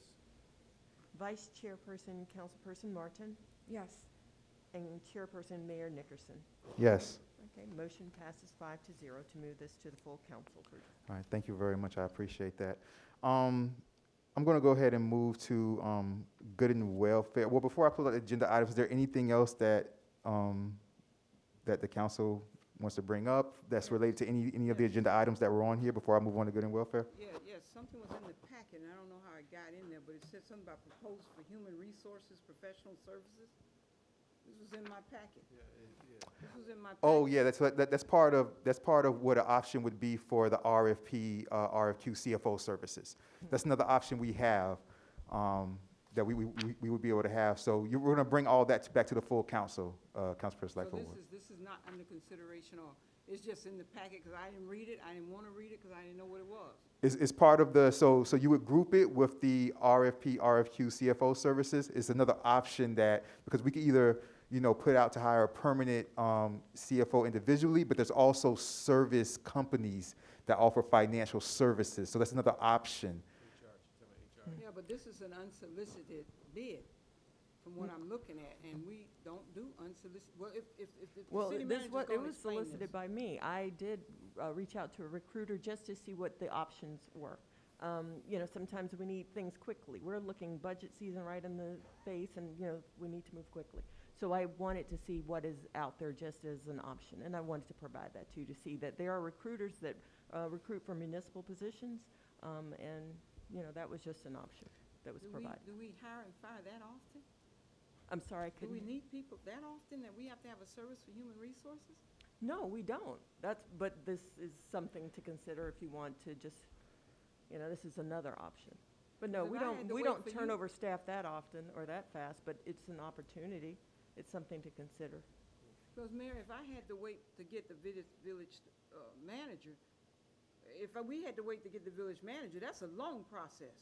Vice Chairperson Councilperson Martin. Yes. And Chairperson Mayor Nickerson. Yes. Okay, motion passes 5-0 to move this to the full council. All right, thank you very much. I appreciate that. I'm going to go ahead and move to good and welfare. Well, before I close out the agenda items, is there anything else that that the council wants to bring up that's related to any of the agenda items that were on here before I move on to good and welfare? Yes, something was in the packet, and I don't know how it got in there, but it said something about proposed for human resources, professional services. This was in my packet. This was in my packet. Oh, yeah, that's part of what an option would be for the RFQ CFO services. That's another option we have that we would be able to have. So we're going to bring all that back to the full council, Councilperson So Lightfoot. this is not under consideration, or it's just in the packet because I didn't read it, I didn't want to read it because I didn't know what it was. It's part of the, so you would group it with the RFQ CFO services. It's another option that, because we could either, put out to hire a permanent CFO individually, but there's also service companies that offer financial services. So that's another option. Yeah, but this is an unsolicited bid, from what I'm looking at, and we don't do unsolicited, well, if the Well, city it manager's was gonna explain solicited this. by me. I did reach out to a recruiter just to see what the options were. Sometimes we need things quickly. We're looking budget season right in the face, and, we need to move quickly. So I wanted to see what is out there just as an option, and I wanted to provide that too, to see that there are recruiters that recruit for municipal positions, and, that was just an option that was provided. Do we hire and fire that often? I'm sorry, I Do we couldn't. need people that often that we have to have a service for human resources? No, we don't. But this is something to consider if you want to just, this is another option. But no, Because we if I had to don't wait for turn you- over staff that often or that fast, but it's an opportunity. It's something to consider. Because, Mayor, if I had to wait to get the village manager, we had to wait to get the village manager, that's a long process.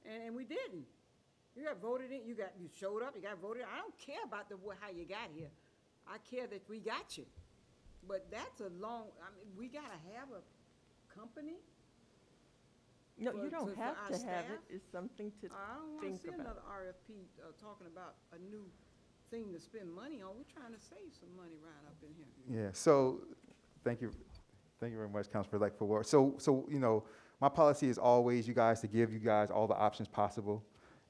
And we didn't. You got voted in, you showed up, you got voted in. I don't care about how you got here. I care that we got you. But that's a long, we gotta have a company? No, For- you don't for have our to have it. staff? It's something to I don't wanna think see about. another RFP talking about a new thing to spend money on. We're trying to save some money right up in here. Yeah, so, thank you very much, Councilor Lightfoot Ward. So, my policy is always to give you guys all the options possible.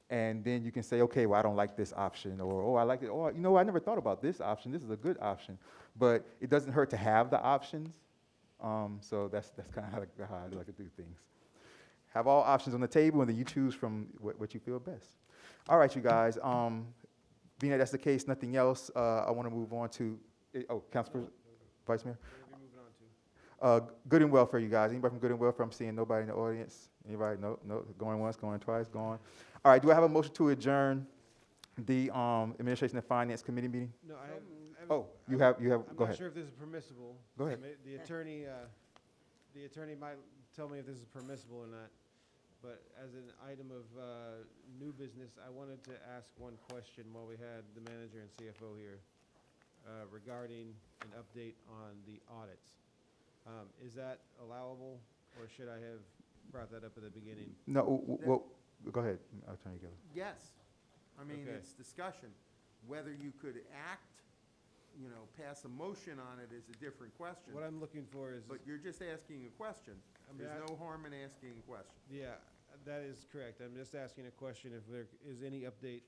And then you can say, okay, well, I don't like this option, or, I like it, or, I never thought about this option. This is a good option. But it doesn't hurt to have the options. So that's kind of how I like to do things. Have all options on the table, and then you choose from what you feel best. All right, you guys. Being that that's the case, nothing else, I want to move on to, Councilor, Vice Mayor? What are we moving on to? Good and welfare, you guys. Anybody from good and welfare? I'm seeing nobody in the audience. Anybody? No, going once, going twice, going. All right, do I have a motion to adjourn the Administration and Finance Committee meeting? No, I have. Oh, you have, I'm go not ahead. sure if this is permissible. Go ahead. The attorney might tell me if this is permissible or not. But as an item of new business, I wanted to ask one question while we had the manager and CFO here regarding an update on the audits. Is that allowable, or should I have brought that up at the beginning? No, well, go ahead, Attorney Giller. Yes. I mean, Okay. it's discussion. Whether you could act, pass a motion on it is a different question. What I'm looking for is, But you're just asking a question. I mean, There's no harm in asking a question. yeah, that is correct. I'm just asking a question if there is any update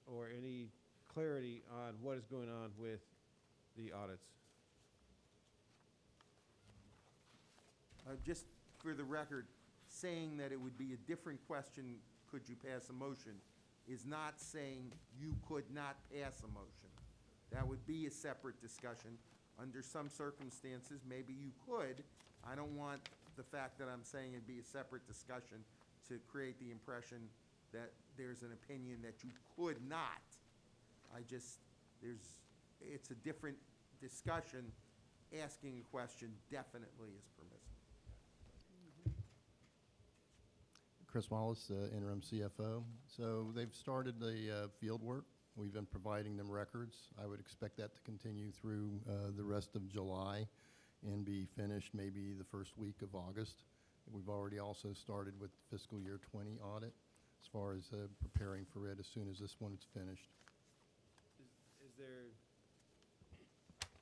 or any clarity on what is going on with the audits. Just for the record, saying that it would be a different question, could you pass a motion, is not saying you could not pass a motion. That would be a separate discussion. Under some circumstances, maybe you could. I don't want the fact that I'm saying it'd be a separate discussion to create the impression that there's an opinion that you could not. It's a different discussion. Asking a question definitely is permissible. Chris Wallace, interim CFO. So they've started the field work. We've been providing them records. I would expect that to continue through the rest of July and be finished maybe the first week of August. We've already also started with fiscal year 20 audit as far as preparing for it as soon as this one is finished.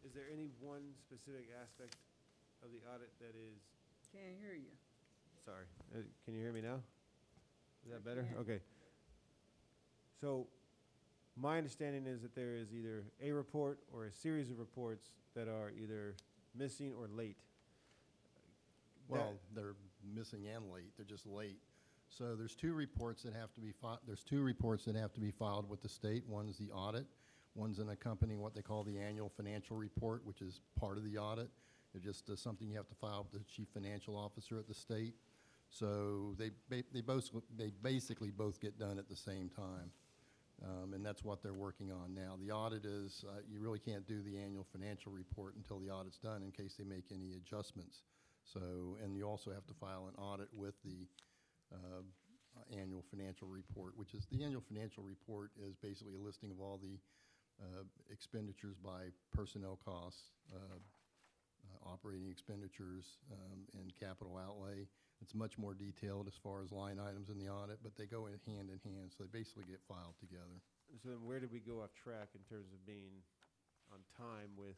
Is there any one specific aspect of the audit that is, Can't hear you. sorry, can you hear me now? Is that I better? can. Okay. So my understanding is that there is either a report or a series of reports that are either missing or late. Well, they're missing and late. They're just late. So there's two reports that have to be filed with the state. One's the audit. One's an accompanying what they call the annual financial report, which is part of the audit. It's just something you have to file with the chief financial officer at the state. So they basically both get done at the same time. And that's what they're working on now. The audit is, you really can't do the annual financial report until the audit's done in case they make any adjustments. So, and you also have to file an audit with the annual financial report, which is, the annual financial report is basically a listing of all the expenditures by personnel costs, operating expenditures, and capital outlay. It's much more detailed as far as line items in the audit, but they go in hand, so they basically get filed together. So then where did we go off track in terms of being on time with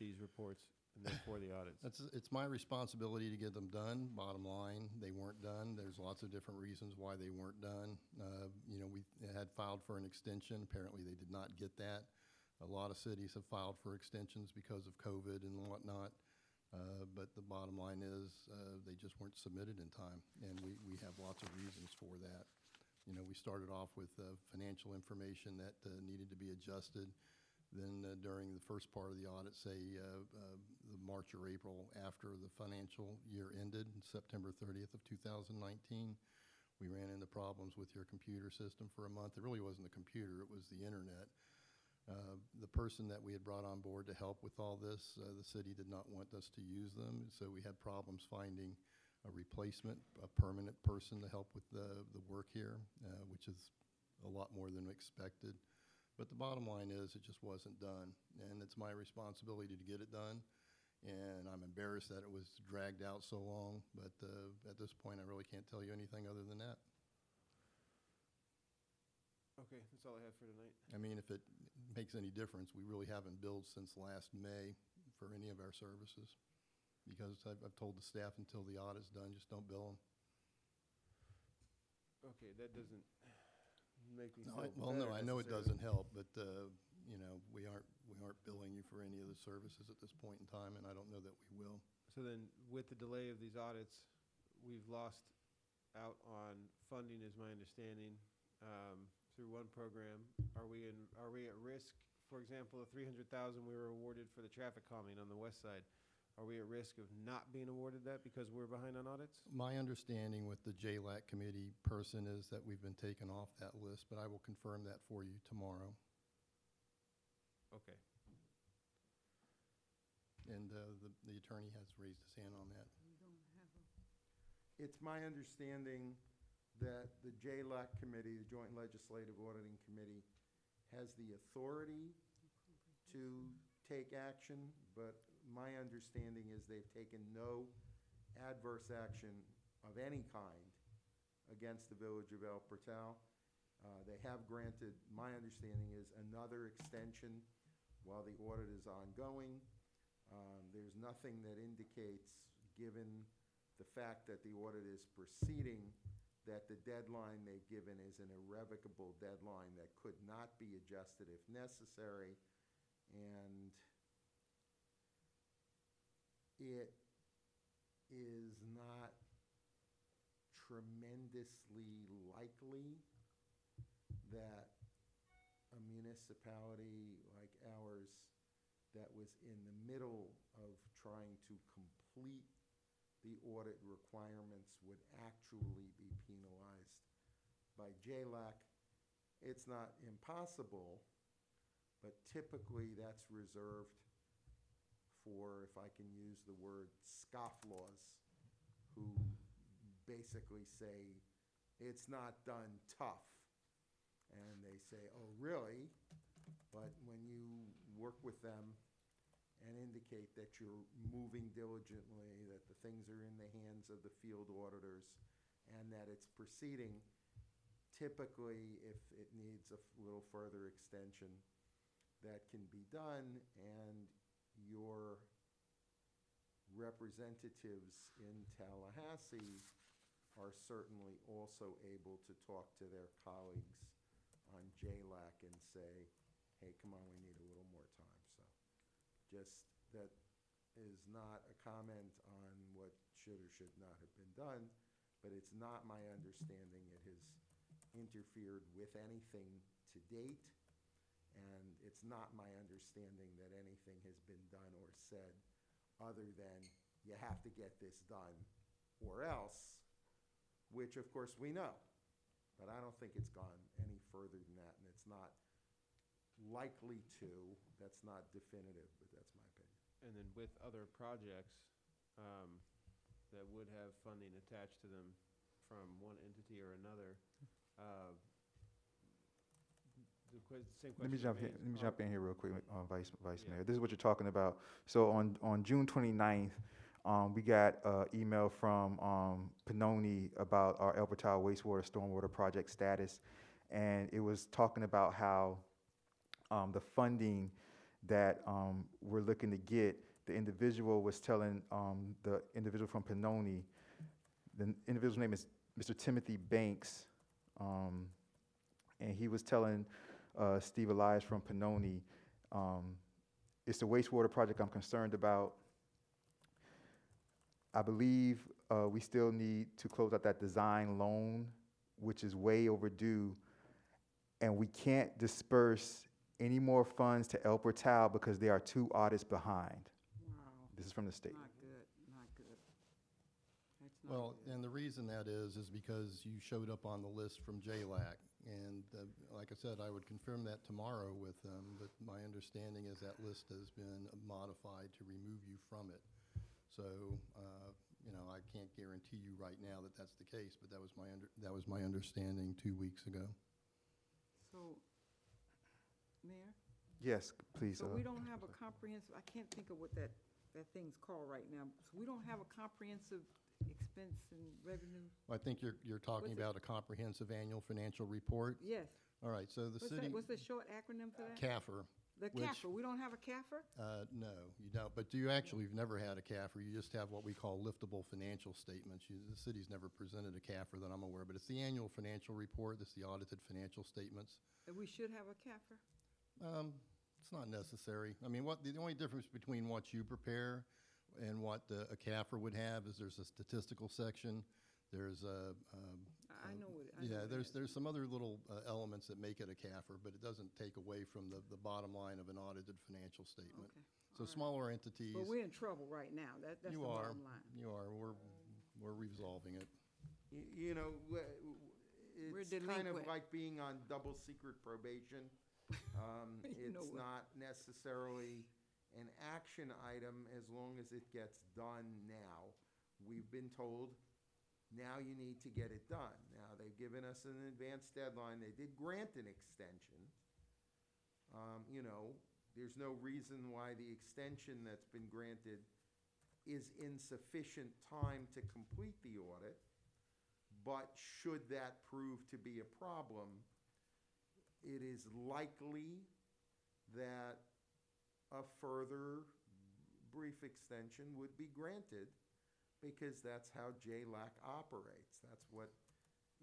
these reports and therefore the audits? It's my responsibility to get them done. Bottom line, they weren't done. There's lots of different reasons why they weren't done. We had filed for an extension. Apparently, they did not get that. A lot of cities have filed for extensions because of COVID and whatnot. But the bottom line is they just weren't submitted in time, and we have lots of reasons for that. We started off with financial information that needed to be adjusted. Then during the first part of the audit, say the March or April after the financial year ended, September 30th of 2019, we ran into problems with your computer system for a month. It really wasn't the computer, it was the internet. The person that we had brought on board to help with all this, the city did not want us to use them, so we had problems finding a replacement, a permanent person to help with the work here, which is a lot more than expected. But the bottom line is it just wasn't done, and it's my responsibility to get it done, and I'm embarrassed that it was dragged out so long, but at this point I really can't tell you anything other than that. Okay, that's all I have for tonight. I mean, if it makes any difference, we really haven't billed since last May for any of our services, because I've told the staff until the audit's done, just don't bill them. Okay, that doesn't make me feel Well, no, better I know it necessarily. doesn't help, but, we aren't billing you for any of the services at this point in time, and I don't know that we will. So then, with the delay of these audits, we've lost out on funding, is my understanding, through one program. Are we at risk, for example, the $300,000 we were awarded for the traffic calming on the west side? Are we at risk of not being awarded that because we're behind on audits? My understanding with the JLAC committee person is that we've been taken off that list, but I will confirm that for you tomorrow. Okay. And the attorney has raised his hand on that. We don't have a, It's my understanding that the JLAC committee, the Joint Legislative Auditing Committee, has the authority to take action, but my understanding is they've taken no adverse action of any kind against the village of El Portal. They have granted, my understanding is, another extension while the audit is ongoing. There's nothing that indicates, given the fact that the audit is proceeding, that the deadline they've given is an irrevocable deadline that could not be adjusted if necessary. And it is not tremendously likely that a municipality like ours that was in the middle of trying to complete the audit requirements would actually be penalized by JLAC. It's not impossible, but typically that's reserved for, if I can use the word, scofflaws, who basically say, it's not done tough. And they say, oh, really? But when you work with them and indicate that you're moving diligently, that the things are in the hands of the field auditors, and that it's proceeding, typically, if it needs a little further extension, that can be done, and your representatives in Tallahassee are certainly also able to talk to their colleagues on JLAC and say, hey, come on, we need a little more time. So just that is not a comment on what should or should not have been done, but it's not my understanding it has interfered with anything to date, and it's not my understanding that anything has been done or said other than you have to get this done or else, which of course we know, but I don't think it's gone any further than that, and it's not likely to. That's not definitive, but that's my opinion. And then with other projects that would have funding attached to them from one entity or another, same question. Let me jump remains. in. Let me jump in here real quick, Vice Mayor. This is what you're talking about. So on June 29th, we got an email from Pannoni about our El Portal wastewater stormwater project status, and it was talking about how the funding that we're looking to get, the individual was telling the individual from Pannoni, the individual's name is Mr. Timothy Banks, and he was telling Steve Elias from Pannoni, it's the wastewater project I'm concerned about. I believe we still need to close out that design loan, which is way overdue, and we can't disperse any more funds to El Portal because they are 2 audits behind. Wow, This is from the state. not good, not good. That's not Well, good. and the reason that is because you showed up on the list from JLAC. And like I said, I would confirm that tomorrow with them, but my understanding is that list has been modified to remove you from it. So, you know, I can't guarantee you right now that that's the case, but that was my understanding 2 weeks ago. So, Mayor? Yes, please. So we don't have a comprehensive, I can't think of what that thing's called right now. So we don't have a comprehensive expense and revenue? I think you're talking What's it- about a comprehensive annual financial report. Yes. All right, so the city, What's the short acronym for that? CAFR. The which- CAFR, we don't have a CAFR? No, you don't, but you actually have never had a CAFR. You just have what we call liftable financial statements. The city's never presented a CAFR that I'm aware, but it's the annual financial report. That's the audited financial statements. And we should have a CAFR? It's not necessary. I mean, the only difference between what you prepare and what a CAFR would have is there's a statistical section. There's a I know what, I know yeah, what it is. there's some other little elements that make it a CAFR, but it doesn't take away from the bottom line of an audited financial statement. Okay, So all right. smaller entities. But we're in trouble right now. That's the You are. bottom line. You are. We're resolving it. You know, We're it's kind of delinquent. like being on double secret probation. You know It's what? not necessarily an action item as long as it gets done now. We've been told, now you need to get it done. Now, they've given us an advanced deadline. They did grant an extension. You know, there's no reason why the extension that's been granted is insufficient time to complete the audit. But should that prove to be a problem, it is likely that a further brief extension would be granted, because that's how JLAC operates. That's what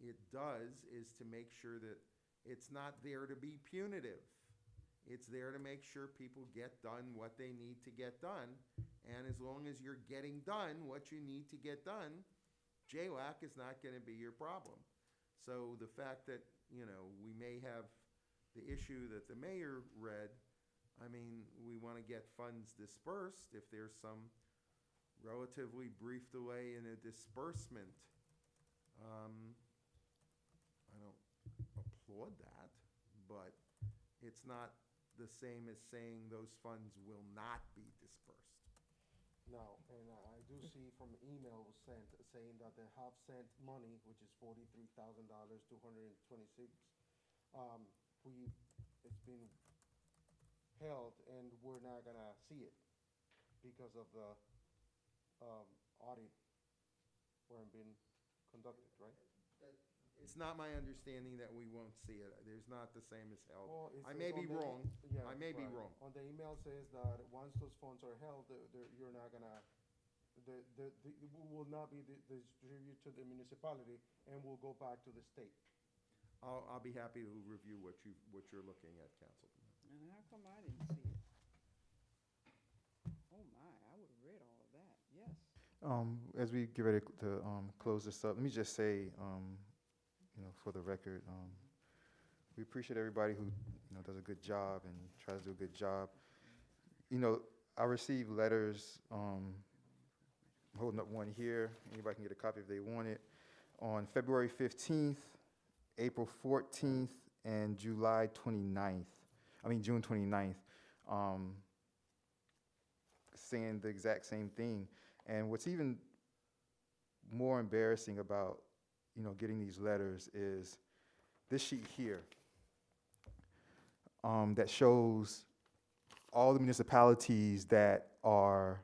it does, is to make sure that it's not there to be punitive. It's there to make sure people get done what they need to get done. And as long as you're getting done what you need to get done, JLAC is not going to be your problem. So the fact that, you know, we may have the issue that the mayor read, I mean, we want to get funds dispersed. If there's some relatively brief delay in a disbursement, I don't applaud that, but it's not the same as saying those funds will not be dispersed. No, and I do see from emails sent saying that they have sent money, which is $43,000, 226. It's been held and we're not gonna see it because of the audit weren't being conducted, right? It's not my understanding that we won't see it. There's not the same as held. Well, it I says may be on the- wrong. yeah, I may be right. wrong. On the email says that once those funds are held, you're not gonna, it will not be distributed to the municipality and will go back to the state. I'll be happy to review what you're looking at, Councilman. And how come I didn't see it? Oh my, I would've read all of that, yes. As we get ready to close this up, let me just say, for the record, we appreciate everybody who does a good job and tries to do a good job. I received letters, I'm holding up one here. Anybody can get a copy if they want it. On February 15th, April 14th, and June 29th, saying the exact same thing. And what's even more embarrassing about, getting these letters is this sheet here that shows all the municipalities that are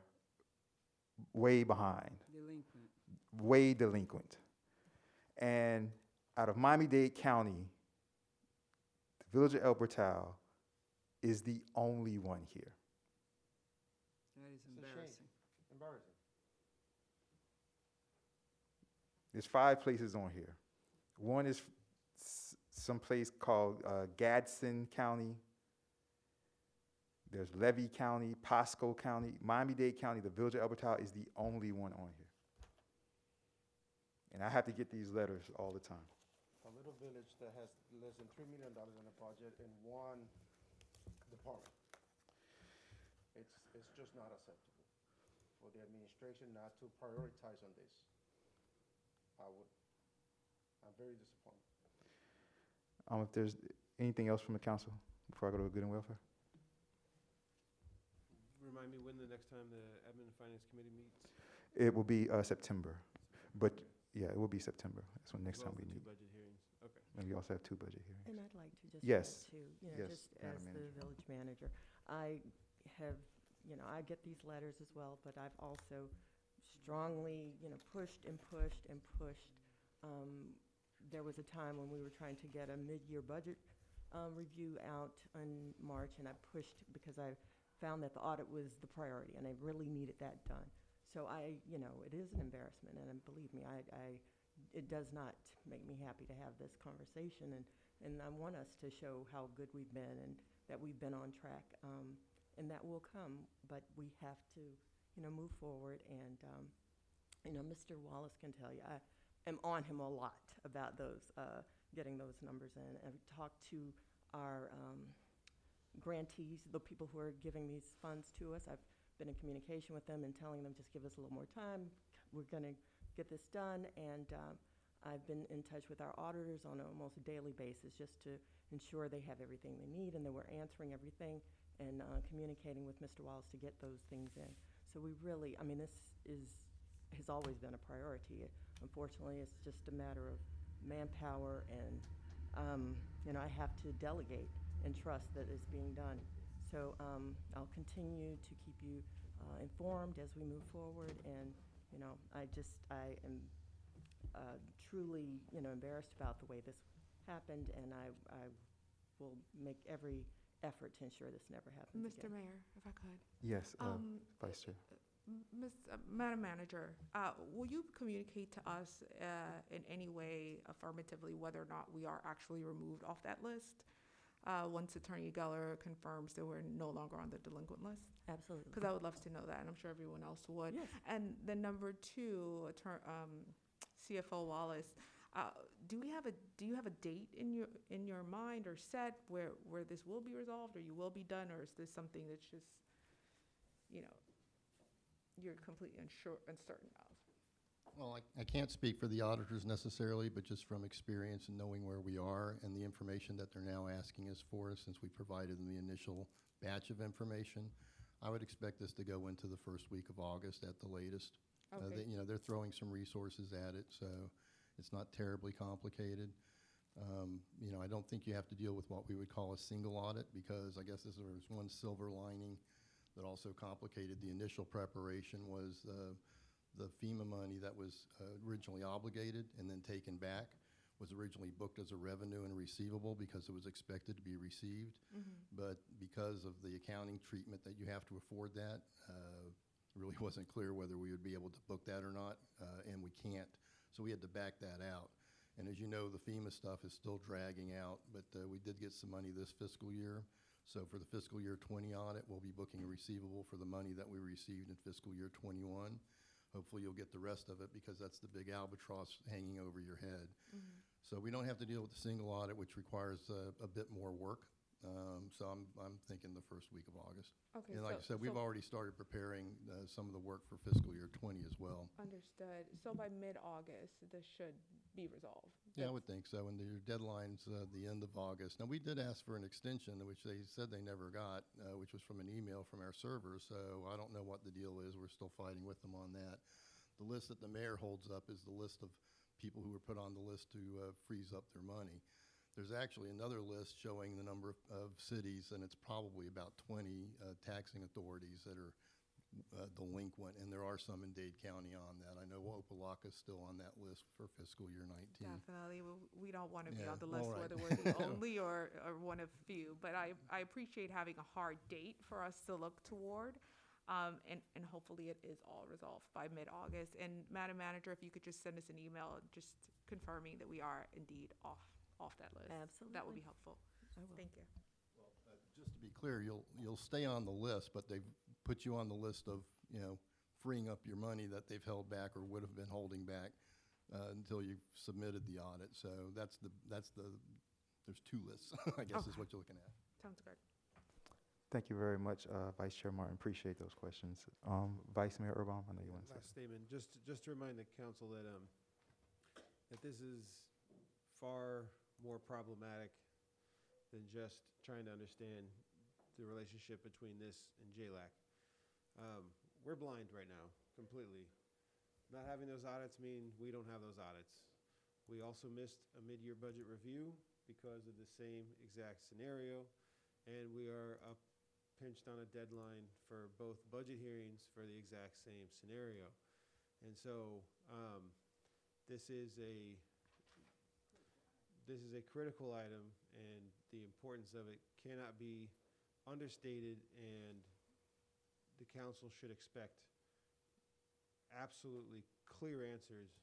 way behind, Delinquent. way delinquent. And out of Miami-Dade County, the village of El Portal is the only one here. That is It's a shame. embarrassing. Embarrassing. There's 5 places on here. One is some place called Gadsden County. There's Levy County, Pasco County, Miami-Dade County. The village of El Portal is the only one on here. And I have to get these letters all the time. A little village that has less than $3 million in a budget in one department. It's just not acceptable for the administration not to prioritize on this. I'm very disappointed. If there's anything else from the council before I go to Good and Welfare? Remind me when the next time the Admin and Finance Committee meets? It will be September, but yeah, it will be September. That's when next As well time as we the meet. 2 budget hearings. Okay. And we also have 2 budget hearings. And I'd like to just Yes. add too, Yes, just Madam as the Manager. village manager, I have, I get these letters as well, but I've also strongly, pushed and pushed and pushed. There was a time when we were trying to get a mid-year budget review out in March, and I pushed because I found that the audit was the priority, and I really needed that done. So it is an embarrassment, and believe me, it does not make me happy to have this conversation, and I want us to show how good we've been and that we've been on track, and that will come, but we have to, move forward, and, Mr. Wallace can tell you, I am on him a lot about those, getting those numbers in, and talked to our grantees, the people who are giving these funds to us. I've been in communication with them and telling them, just give us a little more time. We're going to get this done. And I've been in touch with our auditors on almost a daily basis just to ensure they have everything they need and that we're answering everything and communicating with Mr. Wallace to get those things in. So we really, this has always been a priority. Unfortunately, it's just a matter of manpower and, I have to delegate and trust that it's being done. So I'll continue to keep you informed as we move forward, and I am truly embarrassed about the way this happened, and I will make every effort to ensure this never happens Mr. again. Mayor, if I could. Yes, Vice Chair. Madam Manager, will you communicate to us in any way affirmatively whether or not we are actually removed off that list once Attorney Geller confirms that we're no longer on the delinquent list? Absolutely. Because I would love to know that, and I'm sure everyone else would. Yes. And then number 2, CFO Wallace, do you have a date in your mind or set where this will be resolved, or you will be done, or is this something that's just you're completely uncertain of? Well, I can't speak for the auditors necessarily, but just from experience and knowing where we are and the information that they're now asking us for, since we provided them the initial batch of information, I would expect this to go into the first week of August at the latest. Okay. They're throwing some resources at it, so it's not terribly complicated. I don't think you have to deal with what we would call a single audit, because I guess there was one silver lining that also complicated the initial preparation was the FEMA money that was originally obligated and then taken back was originally booked as a revenue and receivable because it was expected to be received. But because of the accounting treatment that you have to afford that, really wasn't clear whether we would be able to book that or not, and we can't. So we had to back that out. And as you know, the FEMA stuff is still dragging out, but we did get some money this fiscal year. So for the fiscal year 20 audit, we'll be booking a receivable for the money that we received in fiscal year 21. Hopefully you'll get the rest of it because that's the big albatross hanging over your head. So we don't have to deal with the single audit, which requires a bit more work. So I'm thinking the first week of August. Okay, And like I said, we've so- already started preparing some of the work for fiscal year 20 as well. Understood. So by mid-August, this should be resolved? Yeah, I would think so. And your deadline's the end of August. Now, we did ask for an extension, which they said they never got, which was from an email from our server. So I don't know what the deal is. We're still fighting with them on that. The list that the mayor holds up is the list of people who were put on the list to freeze up their money. There's actually another list showing the number of cities, and it's probably about 20 taxing authorities that are delinquent, and there are some in Dade County on that. I know Opelika's still on that list for fiscal year 19. Definitely. We don't want to be Yeah, on the list, all right. whether we're the only or one of few. But I appreciate having a hard date for us to look toward. And hopefully it is all resolved by mid-August. And Madam Manager, if you could just send us an email just confirming that we are indeed off that list. That would be Absolutely. helpful. I will. Thank you. Well, just to be clear, you'll stay on the list, but they've put you on the list of, freeing up your money that they've held back or would have been holding back until you've submitted the audit. So there's two lists, I guess is Okay. what you're looking at. Sounds good. Thank you very much, Vice Chair Martin. Appreciate those questions. Vice Mayor Urban, I know you want to say. Last statement, just to remind the council that this is far more problematic than just trying to understand the relationship between this and JLAC. We're blind right now, completely. Not having those audits mean we don't have those audits. We also missed a mid-year budget review because of the same exact scenario, and we are up pinched on a deadline for both budget hearings for the exact same scenario. And so this is a critical item, and the importance of it cannot be understated, and the council should expect absolutely clear answers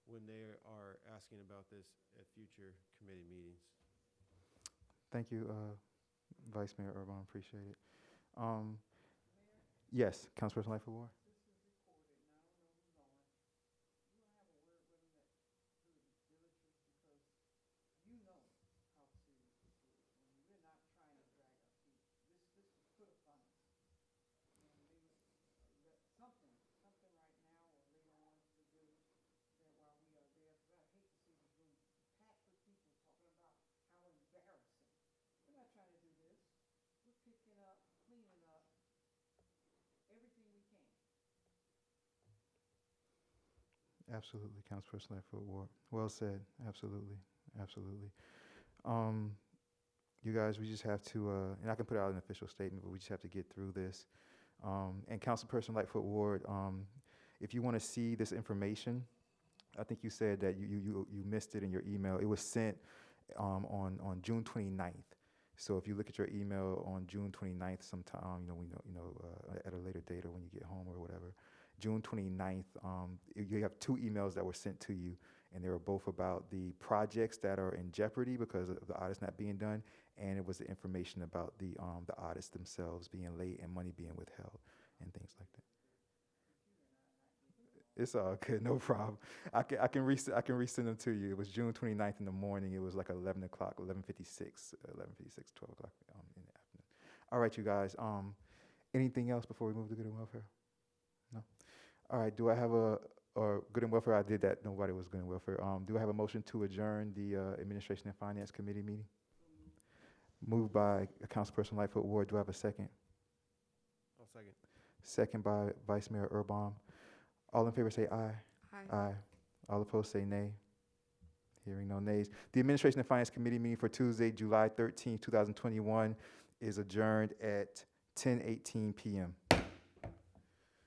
when they are asking about this at future committee meetings. Thank you, Vice Mayor Urban. Appreciate it. Yes, Councilperson Lightfoot Ward. Absolutely, Councilperson Lightfoot Ward. Well said. Absolutely, absolutely. You guys, we just have to, and I can put out an official statement, but we just have to get through this. And Councilperson Lightfoot Ward, if you want to see this information, I think you said that you missed it in your email. It was sent on June 29th. So if you look at your email on June 29th sometime, at a later date or when you get home or whatever, June 29th, you have two emails that were sent to you, and they were both about the projects that are in jeopardy because of the audits not being done, and it was the information about the audits themselves being late and money being withheld and things like that. It's all good, no problem. I can resend them to you. It was June 29th in the morning. It was like 11 o'clock, 11:56, 12 o'clock in the afternoon. All right, you guys. Anything else before we move to good and welfare? No? All right, do I have or Good and Welfare, I did that, nobody was Good and Welfare. Do I have a motion to adjourn the Administration and Finance Committee meeting? Moved by Councilperson Lightfoot Ward, do I have a second? I'll second. Second by Vice Mayor Erbaum. All in favor say aye. Aye. All opposed say nay. Hearing no nays. The Administration and Finance Committee meeting for Tuesday, July 13, 2021 is adjourned at 10:18 p.m.